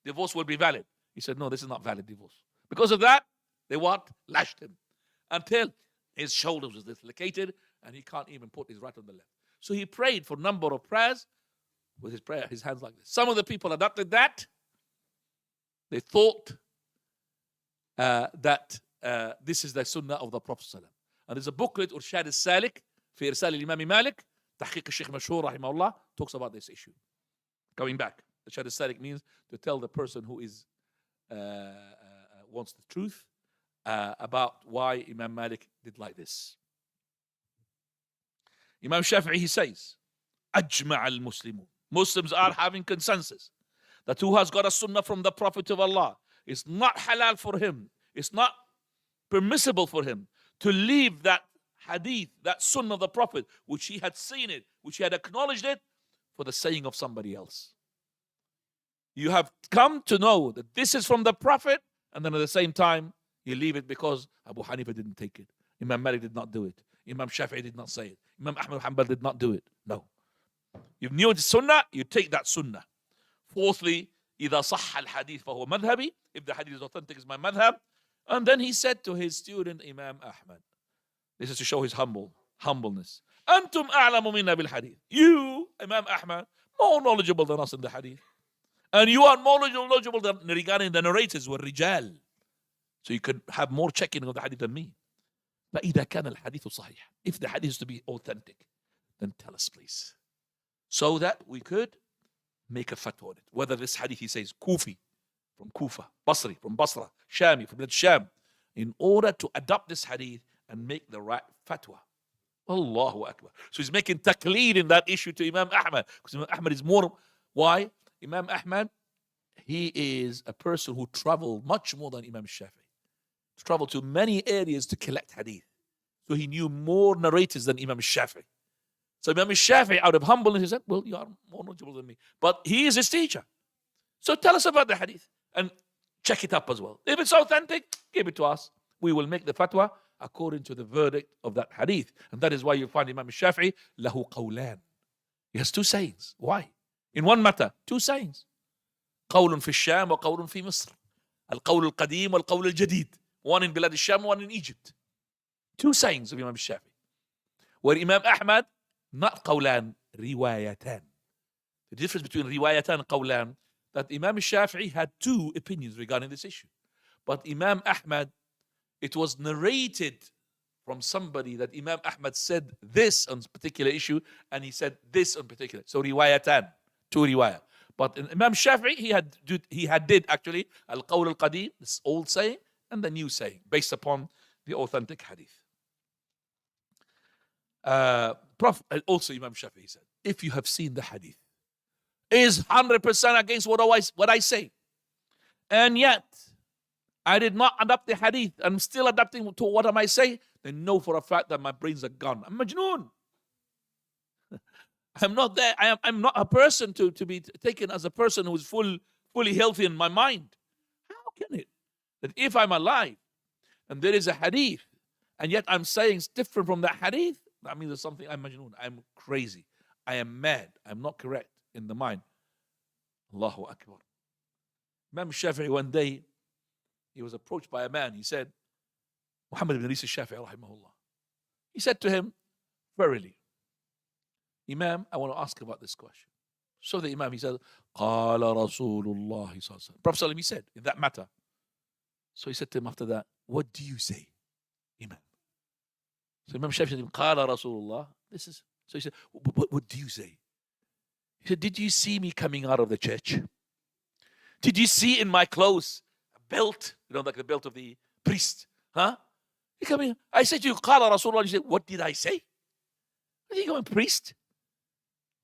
Divorce will be valid. He said, no, this is not valid divorce. Because of that, they what? Lashed him. Until his shoulders was dislocated and he can't even put his right on the left. So he prayed for a number of prayers with his hands like this. Some of the people adopted that. They thought that this is the sunnah of the Prophet ﷺ. And there's a booklet, Urshad al-Salik, في إرسال الإمام مالك, تحقيق الشيخ مشهور رحمه الله, talks about this issue. Going back, Urshad al-Salik means to tell the person who is wants the truth about why Imam Malik did like this. Imam Shafi'i, he says, أجمع المسلمون. Muslims are having consensus that who has got a sunnah from the Prophet of Allah, it's not halal for him, it's not permissible for him to leave that hadith, that sunnah of the Prophet, which he had seen it, which he had acknowledged it, for the saying of somebody else. You have come to know that this is from the Prophet, and then at the same time, you leave it because Abu Hanifa didn't take it. Imam Malik did not do it. Imam Shafi'i did not say it. Imam Ahmad Hanbal did not do it. No. You knew the sunnah, you take that sunnah. Fourthly, إذا صح الحديث فهو مذهبي. If the hadith is authentic, it's my madhab. And then he said to his student, Imam Ahmad, this is to show his humbleness. أنتم أعلم منا بالحديث. You, Imam Ahmad, more knowledgeable than us in the hadith. And you are more knowledgeable than regarding the narrators were rijal. So you could have more checking of the hadith than me. فإذا كان الحديث صحيح. If the hadith is to be authentic, then tell us please. So that we could make a fatwa on it. Whether this hadith he says Kufi, from Kufa, Basri, from Basra, Shami, from Sham, in order to adopt this hadith and make the right fatwa. Allahu Akbar. So he's making taqleed in that issue to Imam Ahmad. Because Imam Ahmad is more, why? Imam Ahmad, he is a person who traveled much more than Imam Shafi'i. Traveled to many areas to collect hadith. So he knew more narrators than Imam Shafi'i. So Imam Shafi'i, out of humbleness, he said, well, you are more knowledgeable than me. But he is his teacher. So tell us about the hadith and check it up as well. If it's authentic, give it to us. We will make the fatwa according to the verdict of that hadith. And that is why you find Imam Shafi'i, lahu qawlan. He has two sayings. Why? In one matter, two sayings. قول في الشام وقول في مصر. القول القديم والقول الجديد. One in Bilad al-Sham, one in Egypt. Two sayings of Imam Shafi'i. Where Imam Ahmad, not qawlan, riwayatan. The difference between riwayatan and qawlan, that Imam Shafi'i had two opinions regarding this issue. But Imam Ahmad, it was narrated from somebody that Imam Ahmad said this on particular issue, and he said this on particular. So riwayatan, two riwayah. But in Imam Shafi'i, he had did actually al-qawl al-qadim, this old saying, and the new saying, based upon the authentic hadith. Also Imam Shafi'i said, if you have seen the hadith, is 100% against what I say, and yet I did not adopt the hadith, I'm still adapting to what I might say, then know for a fact that my brains are gone. I'm majnoon. I'm not there. I'm not a person to be taken as a person who is fully healthy in my mind. How can it that if I'm alive and there is a hadith and yet I'm saying it's different from that hadith, That means there's something. I'm Majnoon. I'm crazy. I am mad. I'm not correct in the mind. Allahu Akbar. Imam Shafi'i one day, he was approached by a man. He said, Muhammad ibn Isa Shafi'i, rahimahullah. He said to him, verily, Imam, I want to ask about this question. So the Imam, he said, قال رسول الله صلى الله عليه وسلم. Prophet ﷺ, he said, in that matter. So he said to him after that, what do you say, Imam? So Imam Shafi'i said, قال رسول الله. This is, so he said, what do you say? He said, did you see me coming out of the church? Did you see in my clothes a belt, like the belt of the priest? Huh? He come in. I said to you, قال رسول الله. You said, what did I say? Are you going priest?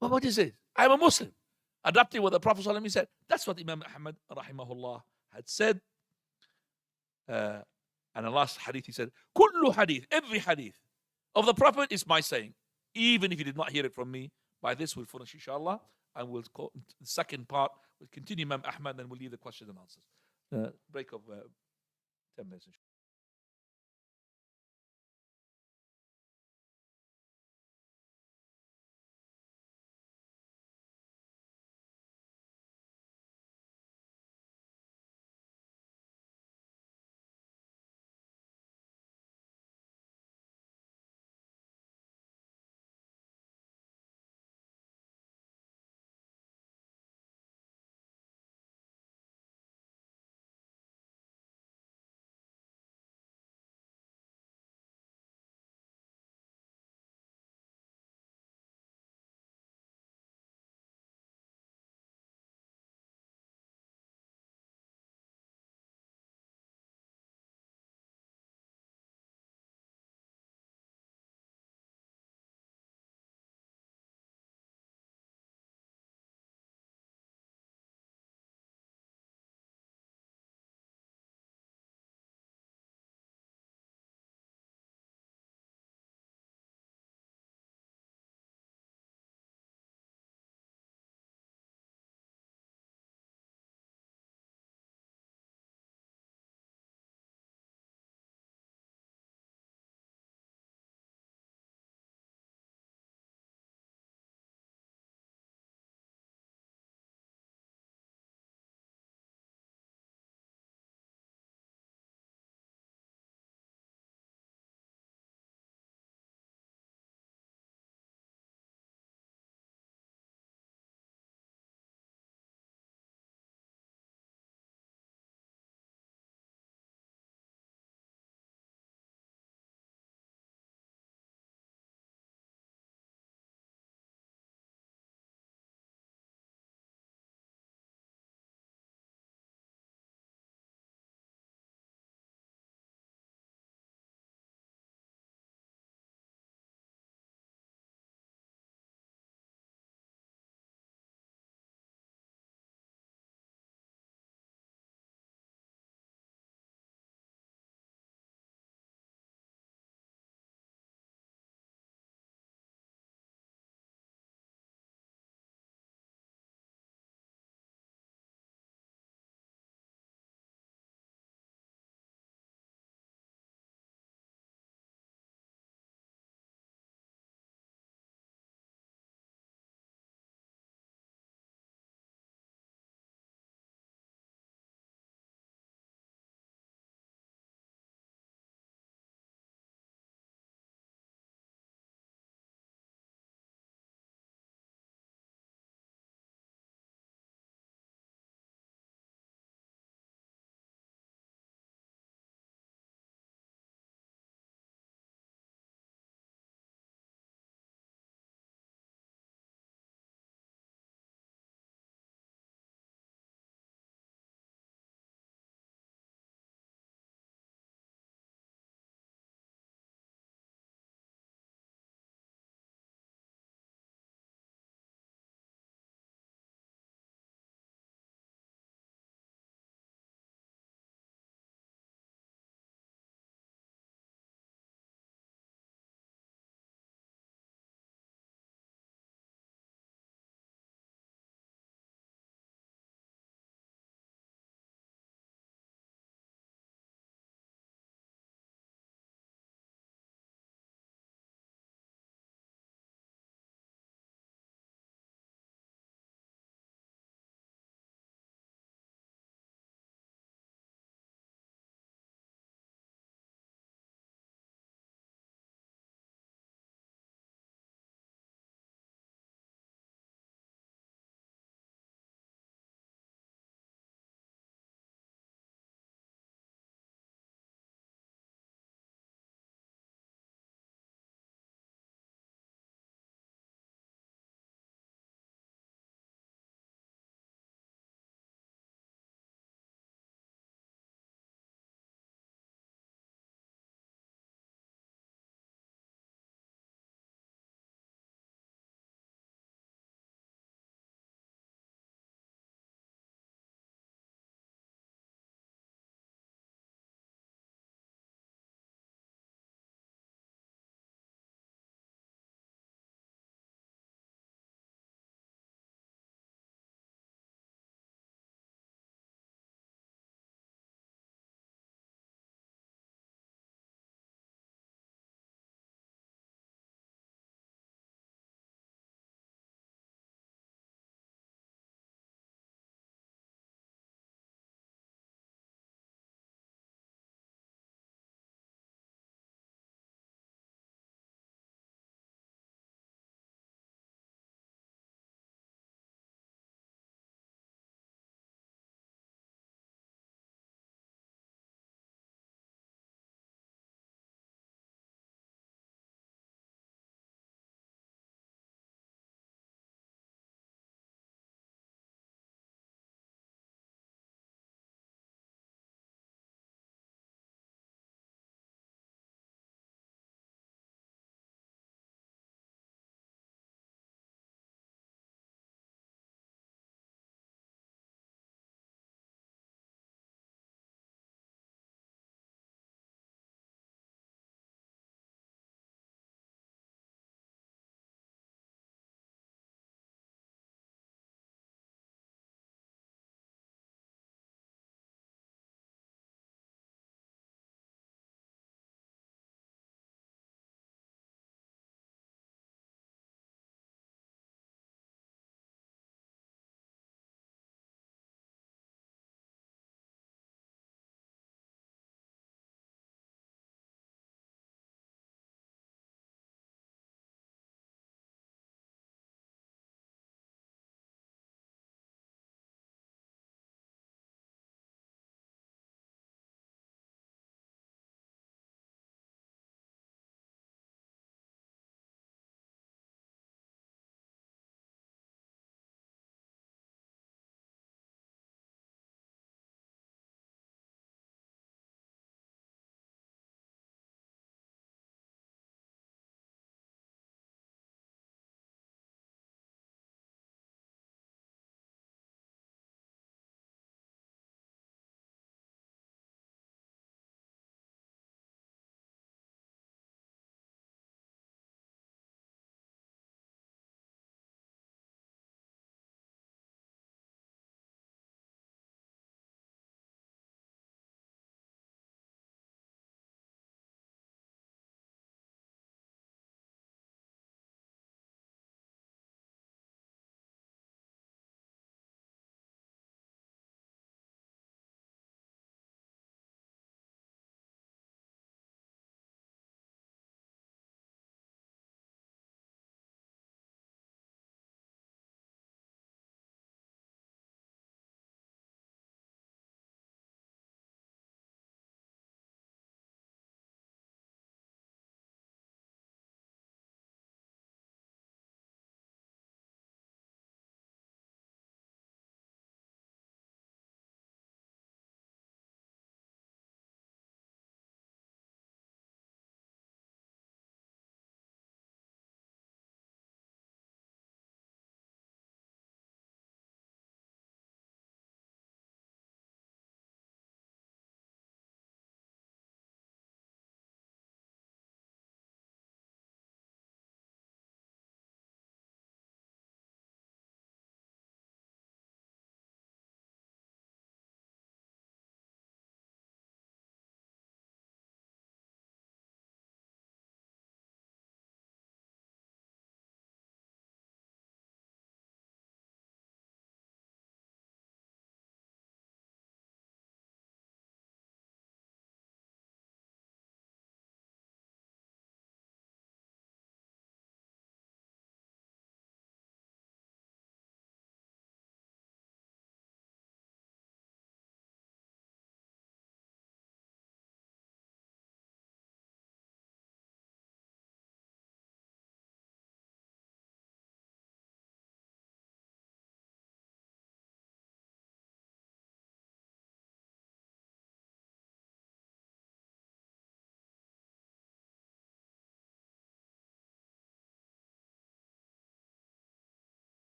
Well, what is it? I'm a Muslim. Adapting what the Prophet ﷺ said. That's what Imam Ahmad rahimahullah had said. And the last hadith he said, Kullu hadith, every hadith of the Prophet is my saying. Even if you did not hear it from me. By this we'll finish inshallah. And we'll go the second part. We'll continue Imam Ahmad and we'll leave the questions and answers. Break of 10 minutes.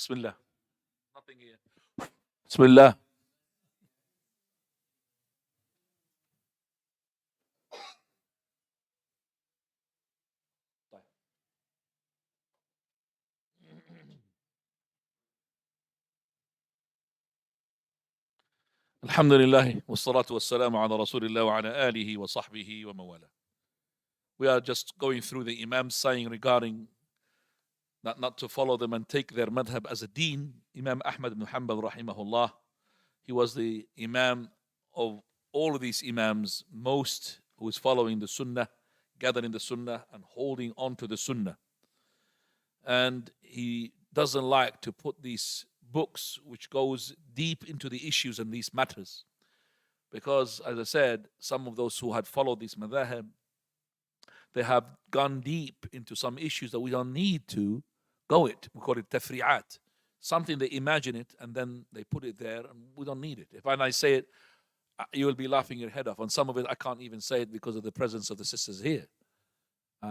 Bismillah. Nothing here. Bismillah. الحمد لله والصلاة والسلام على رسول الله وعلى آله وصحبه ومواله. We are just going through the Imam's saying regarding not to follow them and take their madhab as a deen. Imam Ahmad ibn Hanbal rahimahullah, he was the Imam of all of these Imams, most who is following the Sunnah, gathering the Sunnah and holding on to the Sunnah. And he doesn't like to put these books which goes deep into the issues and these matters. Because, as I said, some of those who had followed this madhab, they have gone deep into some issues that we don't need to go it. We call it tafri'at. Something they imagine it and then they put it there and we don't need it. If I say it, you will be laughing your head off. On some of it, I can't even say it because of the presence of the sisters here.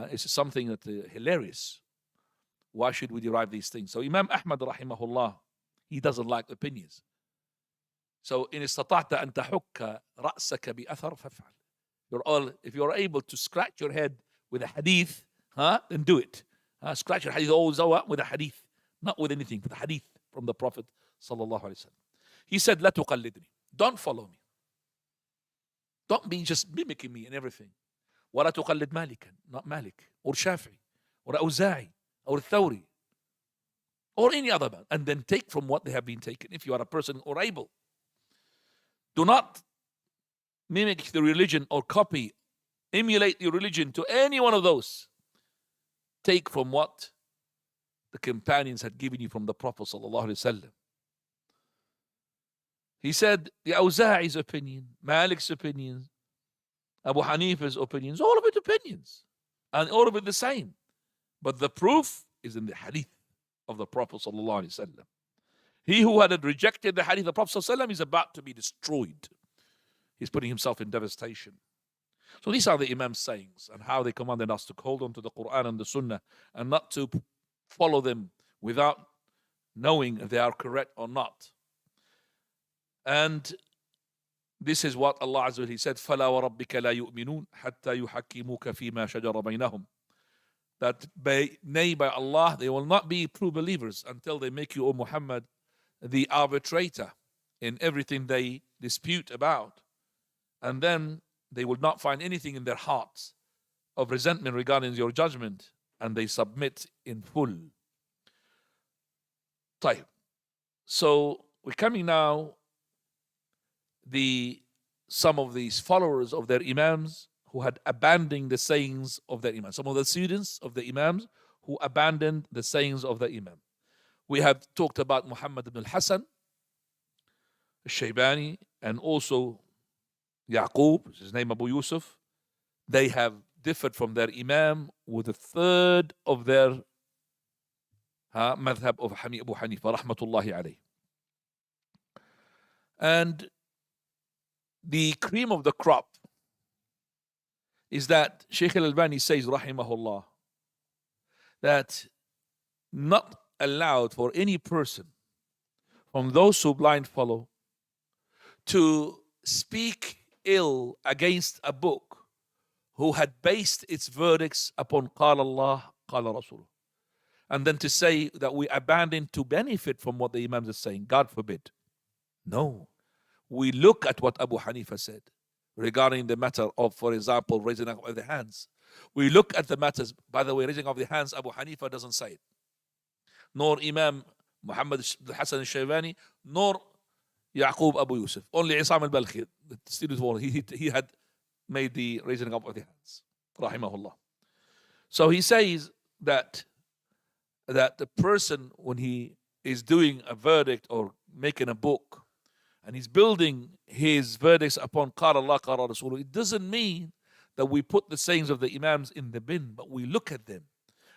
It's something that hilarious. Why should we derive these things? So Imam Ahmad rahimahullah, he doesn't like opinions. So in استطعت أن تحك رأسك بأثر فافعل. If you're able to scratch your head with a hadith, then do it. Scratch your hadith with a hadith, not with anything, with a hadith from the Prophet sallallahu alaihi wasallam. He said, لا تقلدني. Don't follow me. Don't be just mimicking me and everything. ولا تقلد مالكا, not Malik, or Shafi'i, or Auza'i, or Thawri, or any other man, and then take from what they have been taken, if you are a person or able. Do not mimic the religion or copy, emulate the religion to any one of those. Take from what the companions had given you from the Prophet sallallahu alaihi wasallam. He said the Auza'i's opinion, Malik's opinions, Abu Hanifa's opinions, all of it opinions, and all of it the same. But the proof is in the hadith of the Prophet sallallahu alaihi wasallam. He who had rejected the hadith of the Prophet sallallahu alaihi wasallam is about to be destroyed. He's putting himself in devastation. So these are the Imam's sayings and how they commanded us to hold on to the Quran and the Sunnah and not to follow them without knowing if they are correct or not. And this is what Allah Azza wa Jalla said, فَلَا وَرَبِّكَ لَا يُؤْمِنُونَ حَتَّى يُحَكِّمُوكَ فِي مَا شَجَرَ بَيْنَهُمْ. That by Allah, they will not be true believers until they make you, O Muhammad, the arbitrator in everything they dispute about. And then they will not find anything in their hearts of resentment regarding your judgment, and they submit in full. طيب. So we're coming now some of these followers of their Imams who had abandoned the sayings of their Imam. Some of the students of the Imams who abandoned the sayings of the Imam. We have talked about Muhammad ibn al-Hasan, al-Shaybani, and also Yaqub, his name Abu Yusuf. They have differed from their Imam with a third of their madhab of Abu Hanifa, rahmatullahi alayh. And the cream of the crop is that Shaykh al-Albani says, rahimahullah, that not allowed for any person from those who blind follow to speak ill against a book who had based its verdicts upon قال Allah, قال رسوله, and then to say that we abandon to benefit from what the Imams are saying. God forbid. No. We look at what Abu Hanifa said regarding the matter of, for example, raising up of the hands. We look at the matters, by the way, raising of the hands, Abu Hanifa doesn't say it. Nor Imam Muhammad al-Hasan al-Shaybani, nor Yaqub Abu Yusuf. Only Isam al-Balkhi, the student of he had made the raising up of the hands. Rahimahullah. So he says that the person, when he is doing a verdict or making a book, and he's building his verdicts upon Qala Allah, Qala Rasulullah, it doesn't mean that we put the sayings of the Imams in the bin, but we look at them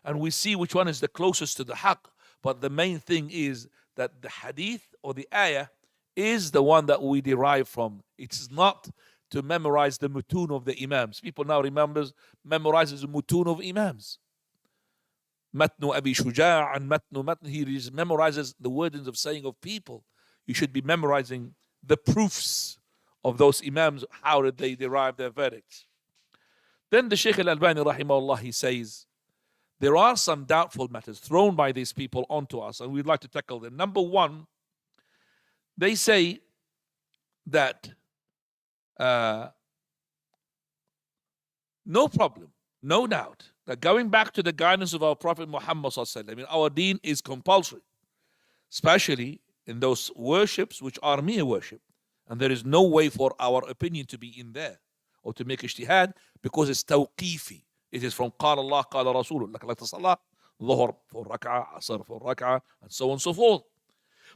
and we see which one is the closest to the haqq. But the main thing is that the hadith or the ayah is the one that we derive from. It's not to memorize the mutun of the Imams. People now memorizes the mutun of Imams. Matnu Abi Shuja' and Matnu. He memorizes the wordings of saying of people. You should be memorizing the proofs of those Imams. How did they derive their verdicts? Then the Shaykh Al-Albani rahimahullah, he says, there are some doubtful matters thrown by these people onto us, and we'd like to tackle them. Number one, they say that no problem, no doubt, that going back to the guidance of our Prophet Muhammad sallallahu alaihi wasallam, our deen is compulsory, especially in those worships which are mere worship. And there is no way for our opinion to be in there or to make ijtihad, because it's tawqifi. It is from قال Allah, قال رسول, like the salah, dhuhr for rak'ah, asr for rak'ah, and so on and so forth.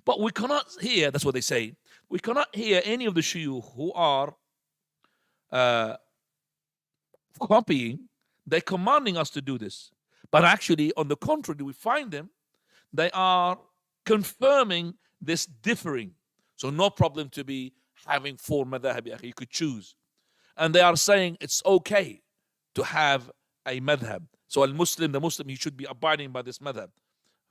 But we cannot hear, that's what they say, we cannot hear any of the shuyukh who are copying, they're commanding us to do this. But actually, on the contrary, we find them, they are confirming this differing. So no problem to be having four madhahib, you could choose. And they are saying it's okay to have a madhab. So the Muslim, he should be abiding by this madhab.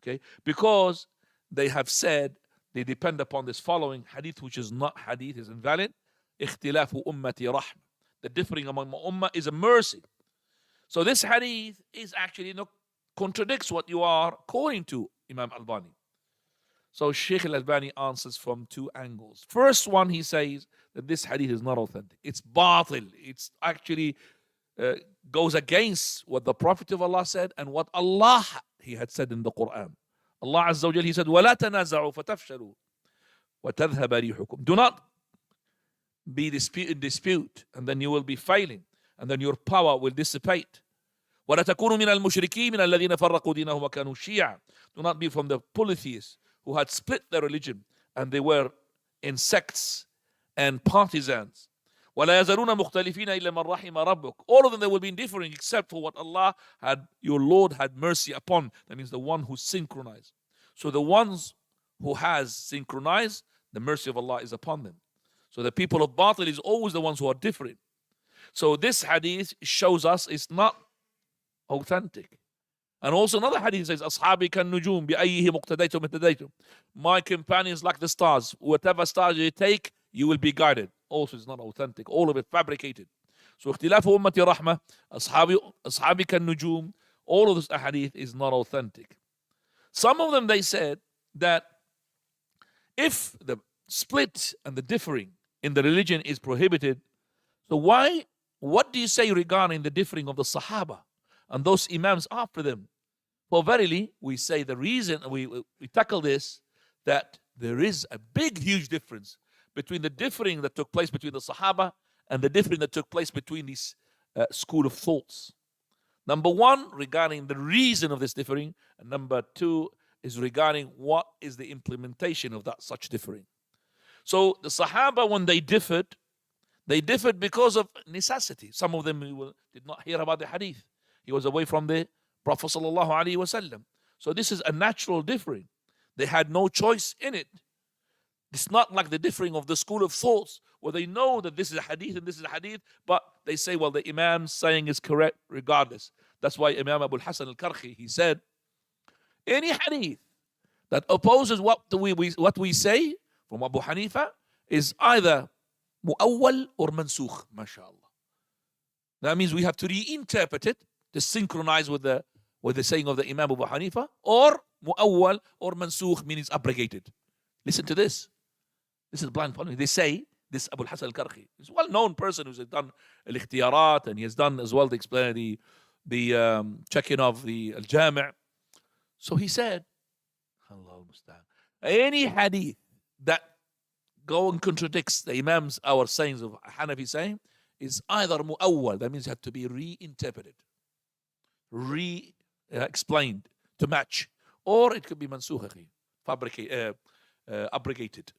Okay? Because they have said, they depend upon this following hadith, which is not hadith, is invalid. اختلاف أمتي رحمة. The differing among my ummah is a mercy. So this hadith is actually contradicts what you are calling to, Imam Albani. So Shaykh Al-Albani answers from two angles. First one, he says that this hadith is not authentic. It's batil. It's actually goes against what the Prophet of Allah said and what Allah he had said in the Quran. Allah Azza wa Jal, he said, وَلَا تَنَازَعُوا فَتَفْشَلُوا وَتَذْهَبَ رِيحُكُم. Do not be in dispute, and then you will be failing, and then your power will dissipate. وَلَا تَكُونُوا مِنَ الْمُشْرِكِينَ مِنَ الَّذِينَ فَرَّقُوا دِينَهُمْ وَكَانُوا شِيَعًا. Do not be from the polytheists who had split their religion, and they were in sects and partisans. وَلَا يَزَالُونَ مُخْتَلِفِينَ إِلَّا مَنْ رَحِمَ رَبُّكَ. All of them, they will be differing except for what Allah had, your Lord had mercy upon. That means the one who synchronized. So the ones who has synchronized, the mercy of Allah is upon them. So the people of batil is always the ones who are different. So this hadith shows us it's not authentic. And also another hadith says, أصحابي كالنجوم بأيه مقتديتم اهتديتم. My companions like the stars. Whatever stars you take, you will be guided. Also it's not authentic. All of it fabricated. So اختلاف أمتي رحمة. أصحابي كالنجوم. All of this hadith is not authentic. Some of them, they said that if the split and the differing in the religion is prohibited, so what do you say regarding the differing of the Sahaba and those Imams after them? For verily, we say the reason, we tackle this, that there is a big, huge difference between the differing that took place between the Sahaba and the differing that took place between these school of thoughts. Number one, regarding the reason of this differing, and number two is regarding what is the implementation of that such differing. So the Sahaba, when they differed because of necessity. Some of them did not hear about the hadith. He was away from the Prophet sallallahu alaihi wasallam. So this is a natural differing. They had no choice in it. It's not like the differing of the school of thoughts where they know that this is a hadith and this is a hadith, but they say, well, the Imam's saying is correct regardless. That's why Imam Abu al-Hasan al-Karhi, he said, any hadith that opposes what we say from Abu Hanifa is either mu'awwal or mansukh, mashallah. That means we have to reinterpret it to synchronize with the saying of the Imam Abu Hanifa, or mu'awwal or mansukh means abrogated. Listen to this. This is blind following. They say, this Abu al-Hasan al-Karhi is a well-known person who's done al-ikhtiyarat, and he has done as well the checking of the al-jami'. So he said, Allah al-Musta'an, any hadith that go and contradicts the Imams, our sayings of Hanafi saying, is either mu'awwal, that means it have to be reinterpreted, explained to match, or it could be mansukh, abrogated.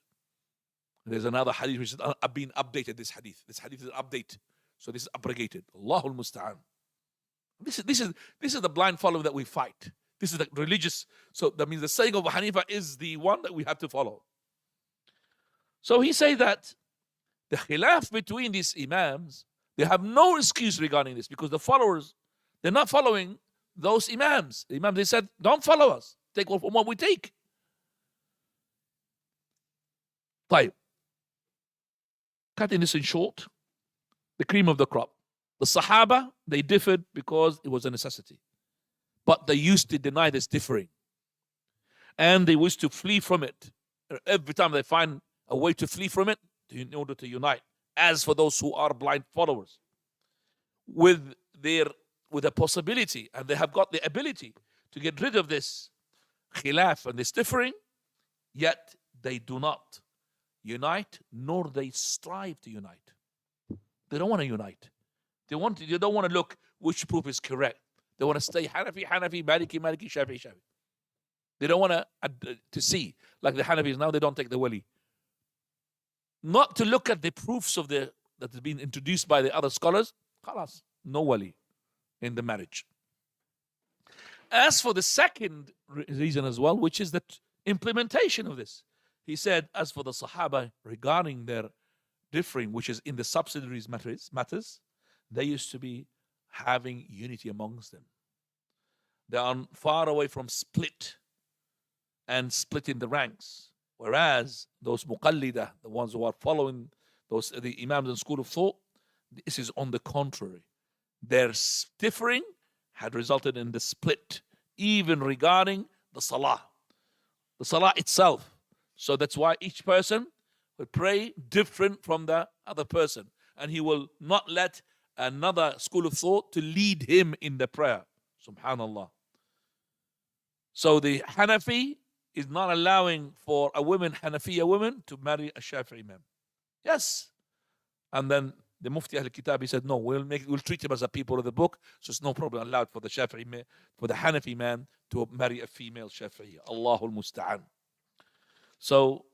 There's another hadith which is being updated. This hadith is an update, so this is abrogated. Allahul Musta'an. This is the blind follow that we fight. This is the religious. So that means the saying of Hanifa is the one that we have to follow. So he say that the khilaf between these Imams, they have no excuse regarding this, because the followers, they're not following those Imams. The Imams, they said, don't follow us. Take from what we take. طيب. Cutting this in short, the cream of the crop. The Sahaba, they differed because it was a necessity. But they used to deny this differing. And they used to flee from it. Every time they find a way to flee from it in order to unite. As for those who are blind followers, with a possibility, and they have got the ability to get rid of this khilaf and this differing, yet they do not unite, nor they strive to unite. They don't want to unite. They don't want to look which proof is correct. They want to stay Hanafi, Maliki, Shafi'i. They don't want to see, like the Hanafis now, they don't take the wali. Not to look at the proofs that have been introduced by the other scholars. Khalas, no wali in the marriage. As for the second reason as well, which is the implementation of this, he said, as for the Sahaba regarding their differing, which is in the subsidiaries matters, they used to be having unity amongst them. They are far away from split and splitting the ranks. Whereas those muqallida, the ones who are following the Imams and school of thought, this is on the contrary. Their differing had resulted in the split, even regarding the salah itself. So that's why each person will pray different from the other person, and he will not let another school of thought to lead him in the prayer. Subhanallah. So the Hanafi is not allowing for a Hanafiya woman to marry a Shafi'i man. Yes. And then the Mufti Al-Kitab, he said, no, we'll treat him as a people of the book, so it's no problem allowed for the Shafi'i man, for the Hanafi man to marry a female Shafi'i. Allahul Musta'an. So,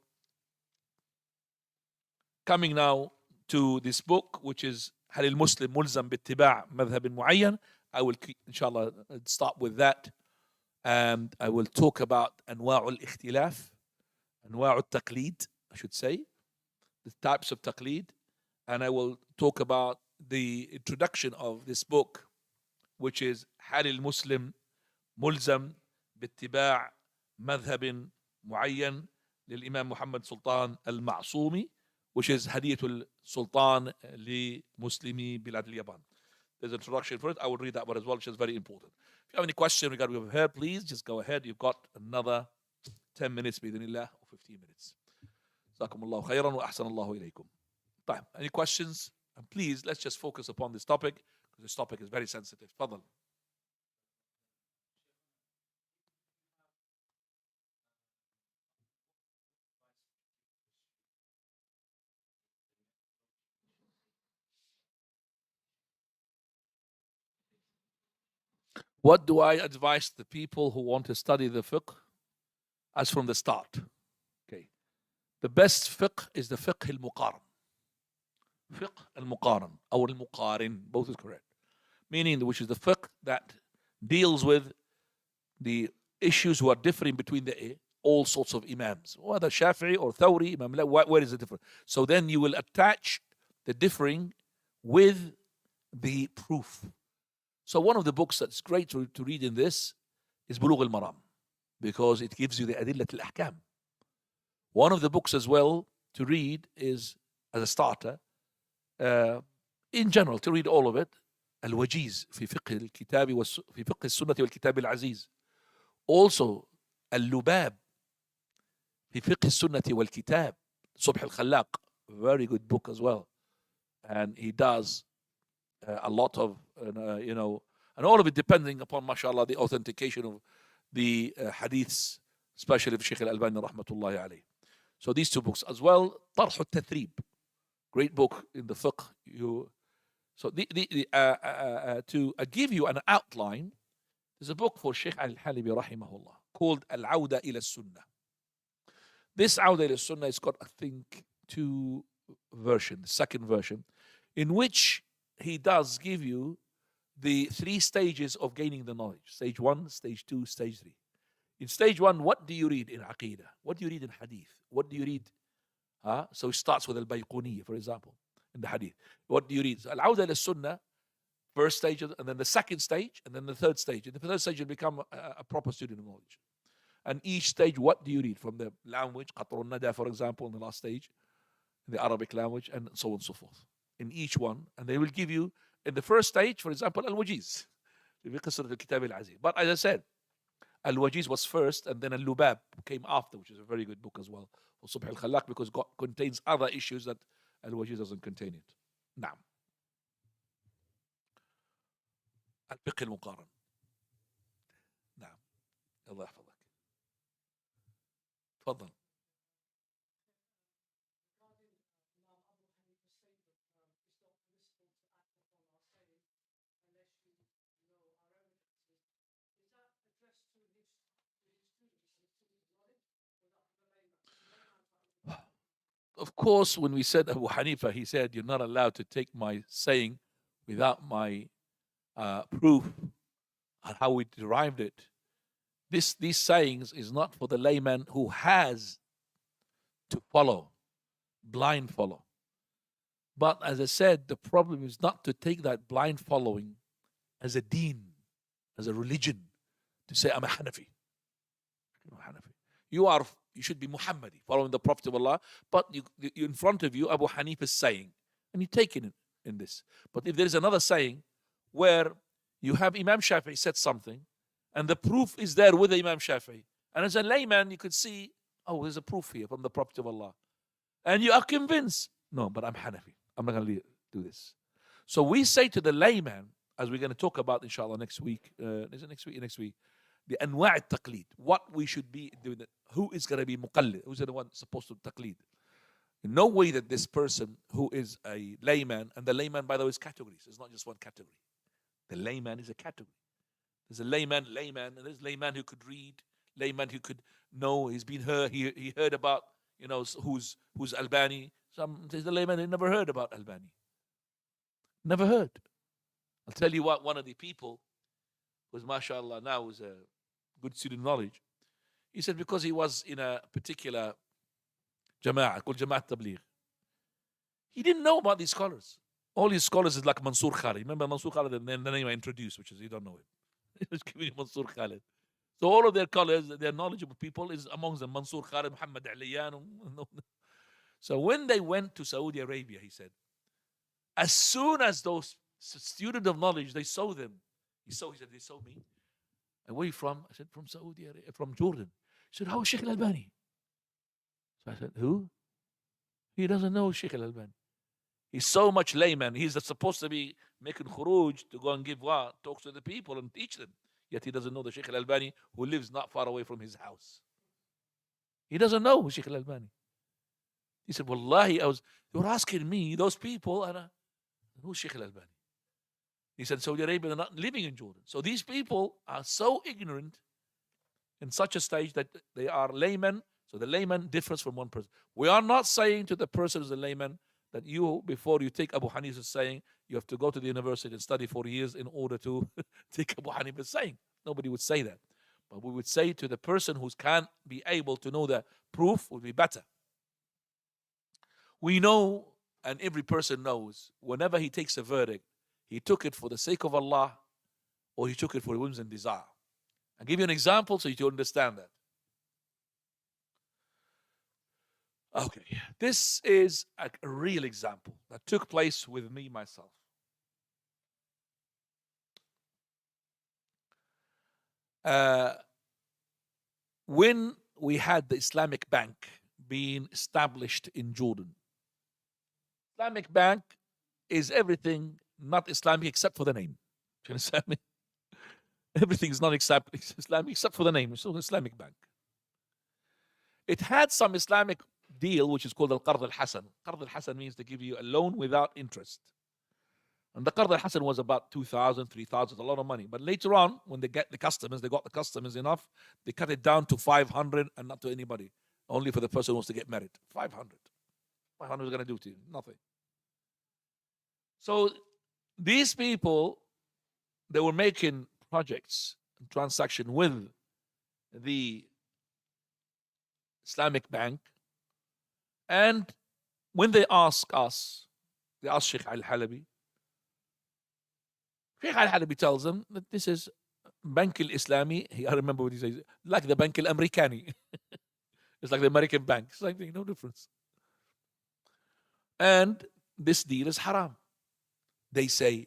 coming now to this book, which is هل المسلم ملزم باتباع مذهب معين. I will, inshallah, start with that. And I will talk about أنواع الاختلاف, أنواع التقليد, I should say, the types of taqleed. And I will talk about the introduction of this book, which is هل المسلم ملزم باتباع مذهب معين للإمام محمد سلطان المعصومي, which is هدية السلطان لمسلمي بلاد اليابان. There's an introduction for it. I will read that one as well, which is very important. If you have any question regarding what we've heard, please just go ahead. You've got another 10 minutes بإذن الله, or 15 minutes. جزاكم الله خيرا وأحسن الله إليكم. طيب, any questions? And please, let's just focus upon this topic, because this topic is very sensitive. تفضل. What do I advise the people who want to study the fiqh as from the start? Okay. The best fiqh is the fiqh al-muqaran. Fiqh al-muqaran, or al-muqarin, both is correct. Meaning, which is the fiqh that deals with the issues who are differing between all sorts of imams, whether Shafi'i or Thawri, Imam, where is the difference? So then you will attach the differing with the proof. So one of the books that's great to read in this is Bulugh al-Maram, because it gives you the Adillat al-Ahkam. One of the books as well to read is, as a starter, in general, to read all of it, Al-Wajiz في فقه الكتاب في فقه السنة والكتاب العزيز. Also, Al-Lubab في فقه السنة والكتاب, Subh al-Khallaq, very good book as well. And he does a lot of, and all of it depending upon, mashallah, the authentication of the hadiths, especially of Shaykh al-Albani, rahmatullahi alayh. So these two books as well. Tarh al-Tathrib, great book in the fiqh. To give you an outline, there's a book for Shaykh al-Halabi, rahimahullah, called Al-Awda ila Sunnah. This Awda ila Sunnah has got, I think, two versions, second version, in which he does give you the 3 stages of gaining the knowledge. Stage 1, stage 2, stage 3. In stage 1, what do you read in Aqidah? What do you read in Hadith? What do you read? So he starts with Al-Bayquniyya, for example, in the Hadith. What do you read? So Al-Awda ila Sunnah First stage, and then the second stage, and then the third stage. In the third stage, you become a proper student of knowledge. And each stage, what do you read? From the language, Qatrun Nada, for example, in the last stage, in the Arabic language, and so on and so forth. In each one, and they will give you, in the first stage, for example, Al-Wajiz. But as I said, Al-Wajiz was first, and then Al-Lubab came after, which is a very good book as well. Subh al-Khalaq, because it contains other issues that Al-Wajiz doesn't contain it. نعم. الفقه المقارن. نعم. الله يحفظك. تفضل. Of course, when we said Abu Hanifa, he said, you're not allowed to take my saying without my proof on how we derived it. These sayings is not for the layman who has to follow, blind follow. But as I said, the problem is not to take that blind following as a deen, as a religion, to say, I'm a Hanafi. You should be Muhammadi, following the Prophet of Allah, but you in front of you, Abu Hanifa is saying, and you take it in this. But if there is another saying where you have Imam Shafi'i said something, and the proof is there with the Imam Shafi'i, and as a layman, you could see, oh, there's a proof here from the Prophet of Allah. And you are convinced, no, but I'm Hanafi. I'm not going to do this. So we say to the layman, as we're going to talk about, inshallah, next week, is it next week? Next week. The anwa' al-taqlid, what we should be doing, who is going to be muqallid, who's the one supposed to taqlid. In no way that this person who is a layman, and the layman, by the way, is categories. It's not just one category. The layman is a category. There's a layman, and there's layman who could read, layman who could know, he's been heard, he heard about, who's Albani. There's the layman who never heard about Albani. Never heard. I'll tell you what, one of the people was, mashallah, now was a good student of knowledge. He said because he was in a particular Jama'a, called Jamaat Tabligh. He didn't know about these scholars. All his scholars is like Mansour Khalid. Remember Mansour Khalid, and then the name I introduced, which is, you don't know it. He was giving you Mansour Khalid. So all of their scholars, their knowledgeable people is amongst them Mansour Khalid, Muhammad Aliyan. So when they went to Saudi Arabia, he said, as soon as those students of knowledge, they saw them, he said, they saw me. And where are you from? I said, from Saudi Arabia, from Jordan. He said, how is Sheikh Al-Albani? So I said, who? He doesn't know Sheikh Al-Albani. He's so much layman. He's supposed to be making khuruj to go and give talks to the people and teach them. Yet he doesn't know the Sheikh Al-Albani who lives not far away from his house. He doesn't know Sheikh Al-Albani. He said, Wallahi, they were asking me, those people, and who's Sheikh Al-Albani? He said, Saudi Arabia, they're not living in Jordan. So these people are so ignorant in such a stage that they are laymen. So the layman differs from one person. We are not saying to the person who's a layman that you, before you take Abu Hanifa's saying, you have to go to the university and study for years in order to take Abu Hanifa's saying. Nobody would say that. But we would say to the person who can't be able to know the proof would be better. We know, and every person knows, whenever he takes a verdict, he took it for the sake of Allah, or he took it for whims and desire. I'll give you an example so you understand that. Okay, this is a real example that took place with me myself. When we had the Islamic Bank being established in Jordan, Islamic Bank is everything not Islamic except for the name. Do you understand me? Everything is not Islamic except for the name. It's still an Islamic Bank. It had some Islamic deal which is called Al-Qard Al-Hasan. Qard Al-Hasan means to give you a loan without interest. And the Qard Al-Hasan was about 2,000, 3,000, a lot of money. But later on, when they got the customers enough, they cut it down to 500 and not to anybody. Only for the person who wants to get married. 500. 500 is going to do to you nothing. So these people, they were making projects and transactions with the Islamic Bank. And when they ask us, they ask Sheikh Al-Halabi, Sheikh Al-Halabi tells them that this is Bank al-Islami. I remember what he says, like the Bank al-Americani. It's like the American bank. Same thing, no difference. And this deal is haram. They say,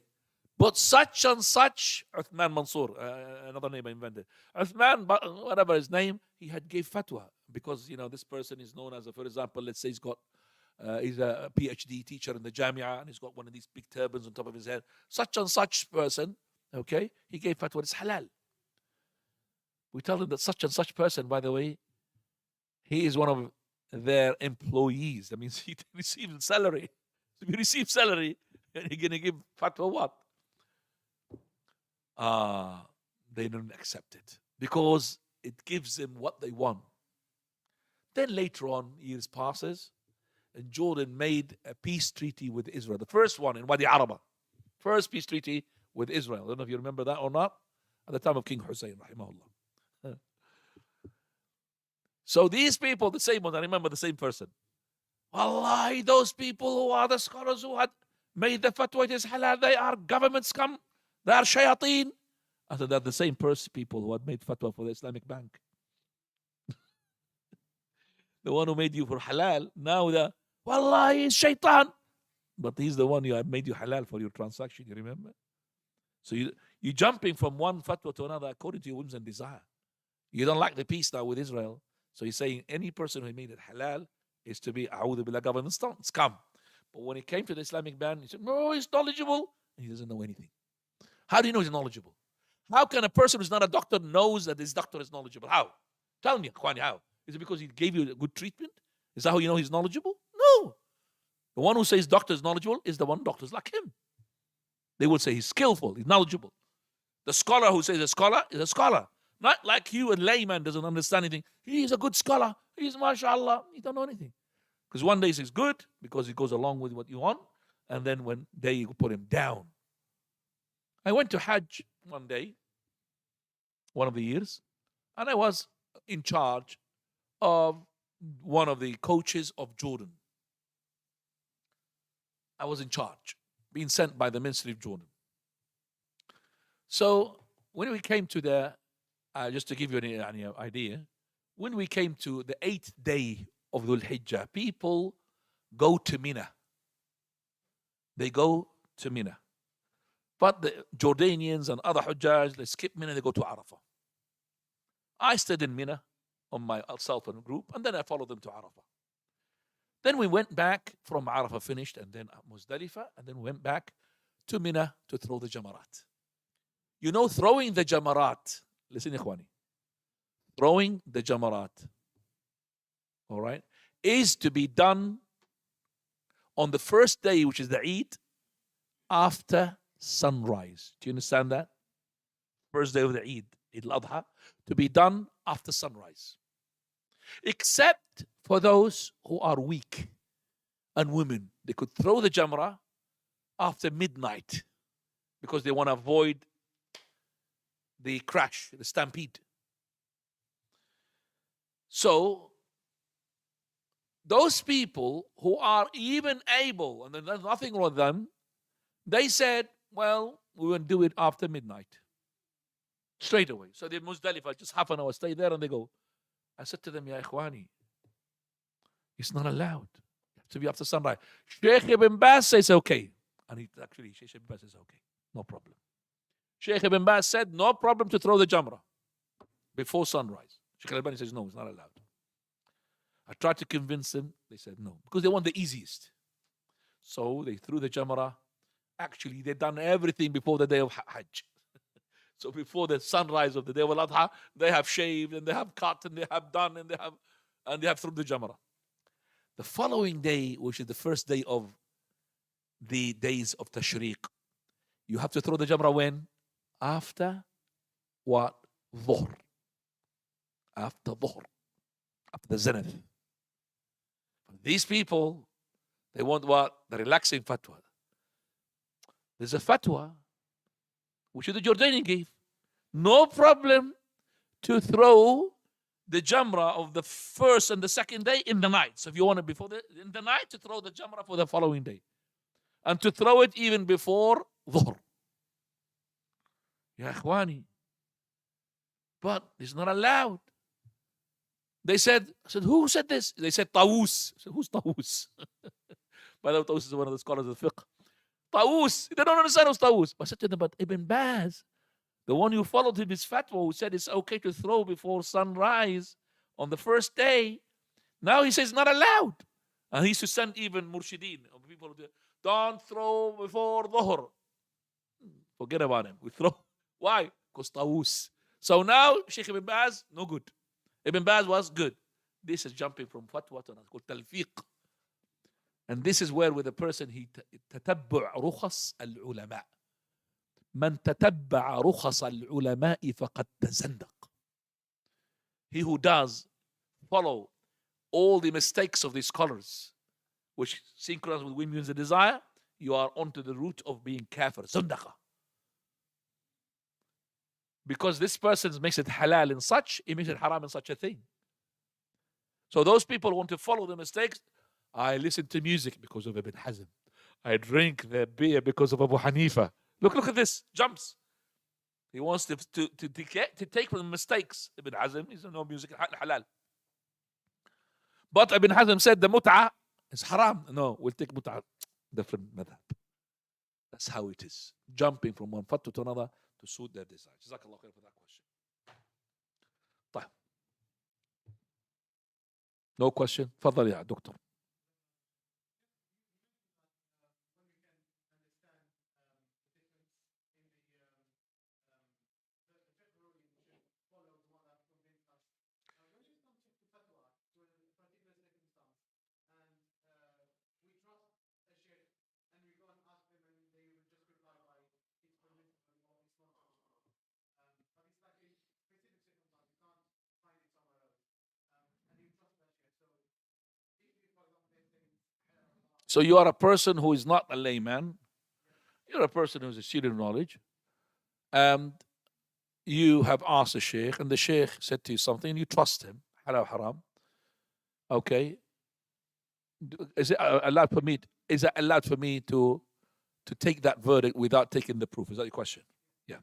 but such and such, Uthman Mansour, another name I invented. Uthman, whatever his name, he had gave fatwa because, this person is known as, for example, let's say he's a PhD teacher in the Jamia and he's got one of these big turbans on top of his head. Such and such person, okay, he gave fatwa, it's halal. We tell him that such and such person, by the way, he is one of their employees. That means he receives salary. If he receives salary, and he's going to give fatwa what? They don't accept it because it gives them what they want. Then later on, years passes, and Jordan made a peace treaty with Israel. The first one in Wadi Araba. First peace treaty with Israel. I don't know if you remember that or not. At the time of King Hussein, rahimahullah. So these people, the same ones, I remember the same person. Wallahi, those people who are the scholars who had made the fatwa, it is halal, they are government scum, they are shayateen. I said, they're the same people who had made fatwa for the Islamic Bank. The one who made you for halal, now wallahi, is shaitan. But he's the one who had made you halal for your transaction, you remember? So you're jumping from one fatwa to another according to your whims and desire. You don't like the peace now with Israel. So he's saying any person who made it halal is to be a'udhu billah government scum. But when it came to the Islamic ban, he said, no, he's knowledgeable. And he doesn't know anything. How do you know he's knowledgeable? How can a person who's not a doctor knows that this doctor is knowledgeable? How? Tell me, Akhwani, how? Is it because he gave you a good treatment? Is that how you know he's knowledgeable? No. The one who says doctor is knowledgeable is the one doctors like him. They will say he's skillful, he's knowledgeable. The scholar who says a scholar is a scholar. Not like you, a layman doesn't understand anything. He's a good scholar. He's mashallah. He don't know anything. Because one day he's good because he goes along with what you want. And then one day you put him down. I went to Hajj one day, one of the years, and I was in charge of one of the coaches of Jordan. I was in charge, being sent by the Ministry of Jordan. So when we came to the, just to give you an idea, when we came to the 8th day of Dhul Hijjah, people go to Mina. They go to Mina. But the Jordanians and other Hujjaj, they skip Mina, they go to Arafah. I stayed in Mina on myself and group, and then I followed them to Arafah. Then we went back from Arafah, finished, and then Muzdalifah, and then we went back to Mina to throw the Jamarat. You know, throwing the Jamarat, listen, Ikhwani, throwing the Jamarat, all right, is to be done on the first day, which is the Eid, after sunrise. Do you understand that? First day of the Eid, Eid al-Adha, to be done after sunrise. Except for those who are weak and women. They could throw the Jamrah after midnight because they want to avoid the crash, the stampede. So, those people who are even able, and there's nothing wrong with them, they said, well, we will do it after midnight. Straight away. So they Muzdalifah, just half an hour, stay there and they go. I said to them, Ya Ikhwani, it's not allowed. You have to be after sunrise. Sheikh Ibn Baz says okay. And Sheikh Ibn Baz says okay. No problem. Sheikh Ibn Baz said, no problem to throw the Jamrah before sunrise. Sheikh Al-Albani says, no, it's not allowed. I tried to convince them. They said no. Because they want the easiest. So they threw the Jamrah. Actually, they've done everything before the day of Hajj. So before the sunrise of the day of Al-Adha, they have shaved and they have cut and they have done and they have thrown the Jamrah. The following day, which is the first day of the days of Tashriq, you have to throw the Jamrah when? After what? Dhuhr. After Dhuhr. After the Zenith. These people, they want what? The relaxing fatwa. There's a fatwa which the Jordanian gave. No problem to throw the Jamrah of the first and the second day in the night. So if you want it in the night, to throw the Jamrah for the following day. And to throw it even before Dhuhr. Ya Ikhwani. But it's not allowed. I said, who said this? They said, Tawus. I said, who's Tawus? By the way, Tawus is one of the scholars of fiqh. Tawus. They don't understand who's Tawus. I said to them, but Ibn Baz, the one who followed him, his fatwa, who said it's okay to throw before sunrise on the first day, now he says not allowed. And he used to send even murshideen, people who do, don't throw before dhuhr. Forget about him. We throw. Why? Because Tawus. So now, Sheikh Ibn Baz, no good. Ibn Baz was good. This is jumping from fatwa to another, called talfiq. And this is where with a person, he تتبع رخص العلماء. من تتبع رخص العلماء فقد تزندق. He who does follow all the mistakes of the scholars, which synchronize with women's desire, you are onto the route of being kafir, zandaqa. Because this person makes it halal in such, he makes it haram in such a thing. So those people want to follow the mistakes. I listen to music because of Ibn Hazm. I drink the beer because of Abu Hanifa. Look at this, jumps. He wants to take from the mistakes. Ibn Hazm is no music halal. But Ibn Hazm said the mut'ah is haram. No, we'll take mut'ah, different madhab. That's how it is. Jumping from one fatwa to another to suit their desire. Jazakallah khair for that question. طيب. No question. تفضل يا دكتور. So you are a person who is not a layman. You're a person who is a student of knowledge. And you have asked the sheikh, and the sheikh said to you something, and you trust him. Halal, haram. Okay. Is it allowed for me? Is it allowed for me to take that verdict without taking the proof? Is that your question? Yeah.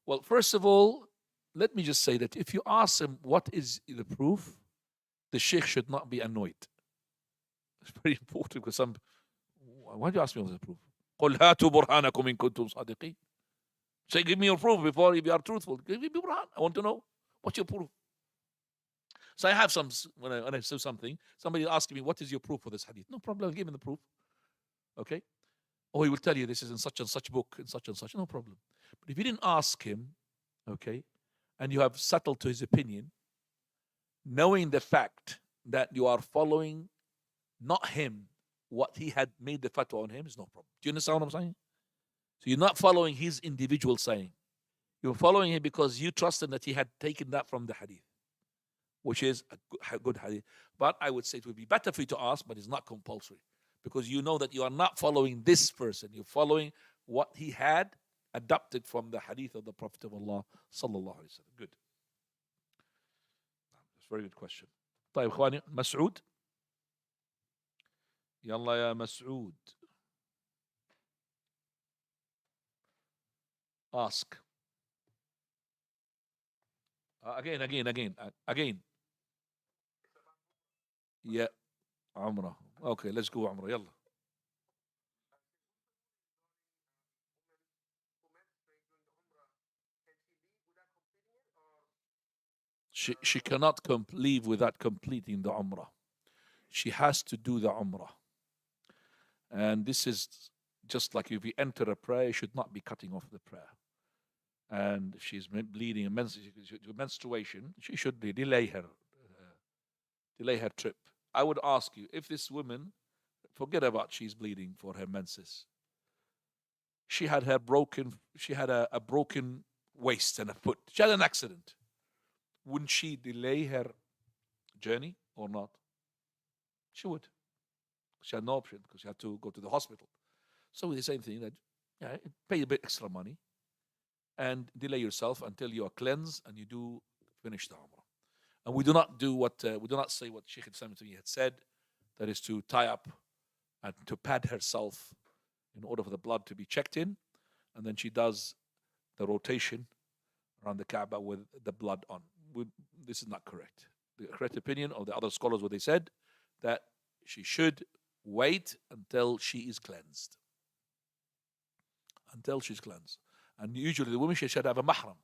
Well, first of all, let me just say that if you ask him what is the proof, the sheikh should not be annoyed. It's very important because why do you ask me what's the proof? قُلْ هَاتُوا بُرْهَانَكُمْ إِن كُنتُمْ صَادِقِينَ. Say, give me your proof before if you are truthful. Give me burhan. I want to know what's your proof. So I have some, when I say something, somebody asking me, what is your proof for this hadith? No problem, I'll give him the proof. Okay? Or he will tell you this is in such and such book, in such and such, no problem. But if you didn't ask him, okay, and you have settled to his opinion, knowing the fact that you are following not him, what he had made the fatwa on him is no problem. Do you understand what I'm saying? So you're not following his individual saying. You're following him because you trusted that he had taken that from the hadith, which is a good hadith. But I would say it would be better for you to ask, but it's not compulsory. Because you know that you are not following this person. You're following what he had adopted from the hadith of the Prophet of Allah sallallahu alaihi wasallam. Good. That's a very good question. طيب إخواني مسعود. يلا يا مسعود. Ask. Again. Yeah. Umrah. Okay, let's go Umrah. يلا. She cannot leave without completing the Umrah. She has to do the Umrah. And this is just like if you enter a prayer, you should not be cutting off the prayer. And if she's bleeding, menstruation, she should delay her trip. I would ask you, if this woman, forget about she's bleeding for her menses. She had a broken waist and a foot. She had an accident. Wouldn't she delay her journey or not? She would. She had no option because she had to go to the hospital. So the same thing, that pay a bit extra money and delay yourself until you are cleansed and you do finish the Umrah. And we do not say what Sheikh Islam had said, that is to tie up and to pad herself in order for the blood to be checked in, and then she does the rotation around the Kaaba with the blood on. This is not correct. The correct opinion of the other scholars, what they said, that she should wait until she is cleansed. Until she's cleansed. And usually the woman should have a mahram,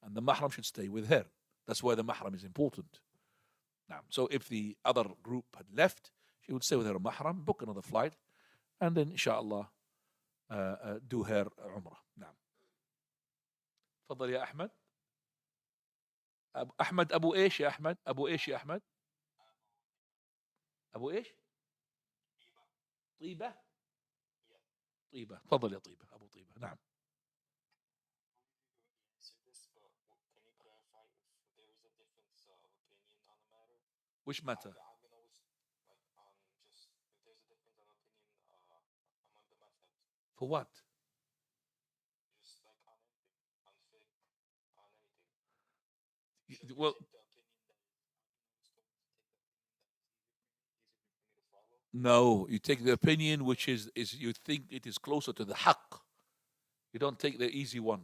and the mahram should stay with her. That's why the mahram is important. Now, so if the other group had left, she would stay with her mahram, book another flight, and then inshallah do her umrah. نعم. تفضل يا أحمد. أحمد أبو إيش يا أحمد؟ أبو إيش يا أحمد؟ أبو إيش؟ طيبة. طيبة. تفضل يا طيبة. أبو طيبة. نعم. Which matter? For what? Well, no, you take the opinion which is you think it is closer to the haqq. You don't take the easy one.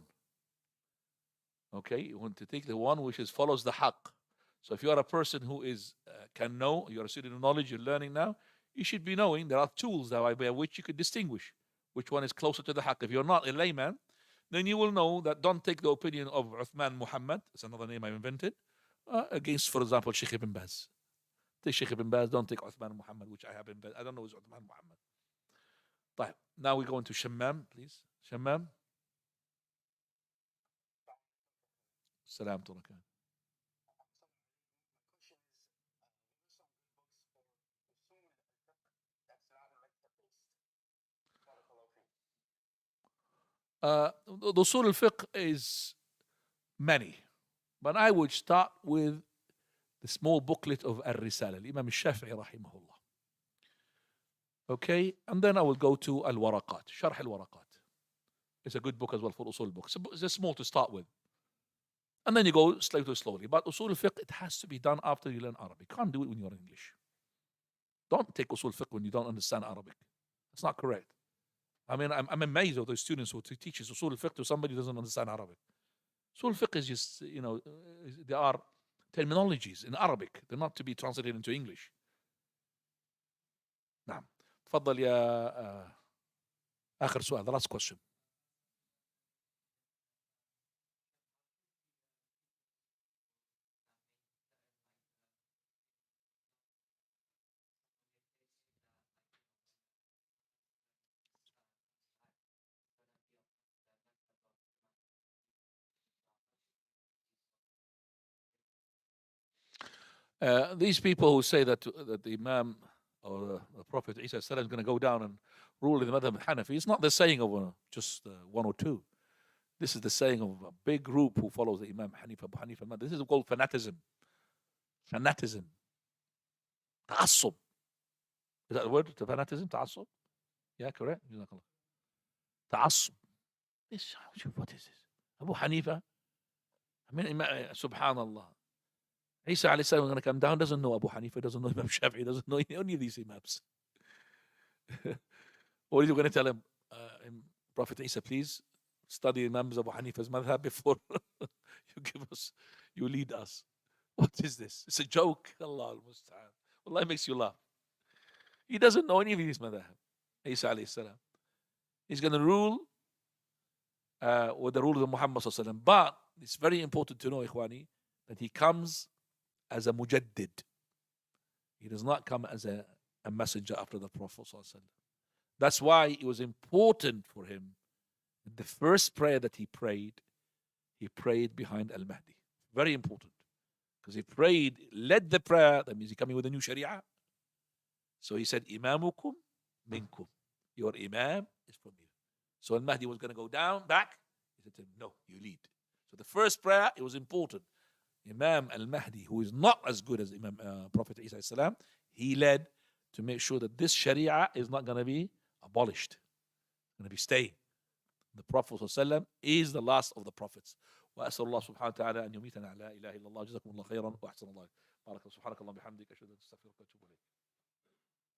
Okay, you want to take the one which is follows the haqq. So if you are a person who is can know, you're a student of knowledge, you're learning now, you should be knowing there are tools by which you could distinguish which one is closer to the haqq. If you're not a layman, then you will know that don't take the opinion of Uthman Muhammad, it's another name I invented, against, for example, Sheikh Ibn Baz. Take Sheikh Ibn Baz, don't take Uthman Muhammad, which I have in Baz. I don't know who's Uthman Muhammad. Right. Now we go into Shammam, please. Shammam. Salam to Rakan. The Usul al-Fiqh is many, but I would start with the small booklet of Al-Risala, Imam al-Shafi'i rahimahullah. Okay, and then I will go to Al-Waraqat, Sharh Al-Waraqat. It's a good book as well for Usul books. It's small to start with. And then you go slowly. But Usul al-Fiqh, it has to be done after you learn Arabic. You can't do it when you're English. Don't take Usul al-Fiqh when you don't understand Arabic. It's not correct. I mean, I'm amazed of those students who teaches Usul al-Fiqh to somebody who doesn't understand Arabic. Usul al-Fiqh is just, they are terminologies in Arabic. They're not to be translated into English. نعم. تفضل يا آخر سؤال, the last question. These people who say that the Imam or the Prophet Isa is going to go down and rule in the Madhab Hanafi, it's not the saying of just one or two. This is the saying of a big group who follows the Imam Hanifa, Abu Hanifa. This is called fanatism. Fanatism. Ta'assub. Is that the word? Fanatism? Ta'assub? Yeah, correct. Ta'assub. What is this? Abu Hanifa? I mean, subhanallah. Isa alayhi salam is going to come down, doesn't know Abu Hanifa, doesn't know Imam Shafi'i, doesn't know any of these Imams. What are you going to tell him? Prophet Isa, please study Imams Abu Hanifa's madhab before you lead us. What is this? It's a joke. Allah al-Musta'an. Allah makes you laugh. He doesn't know any of these madhab. Isa alayhi salam. He's going to rule with the rule of Muhammad sallallahu alayhi wa sallam. But it's very important to know, Ikhwani, that he comes as a mujaddid. He does not come as a messenger after the Prophet sallallahu alaihi wasallam. That's why it was important for him. The first prayer that he prayed behind Al-Mahdi. Very important. Because he led the prayer, that means he's coming with a new Sharia. So he said, Imamukum minkum. Your Imam is from you. So Al-Mahdi was going to go back. He said to him, no, you lead. So the first prayer, it was important. Imam al-Mahdi, who is not as good as Imam Prophet Isa salam, he led to make sure that this Sharia is not going to be abolished. It's going to be staying. The Prophet sallam is the last of the prophets. وأسأل الله سبحانه وتعالى أن يميتنا على لا إله إلا الله جزاكم الله خيرا وأحسن الله بارك سبحانك اللهم وبحمدك أشهد أن لا إله إلا أنت أستغفرك وأتوب إليك.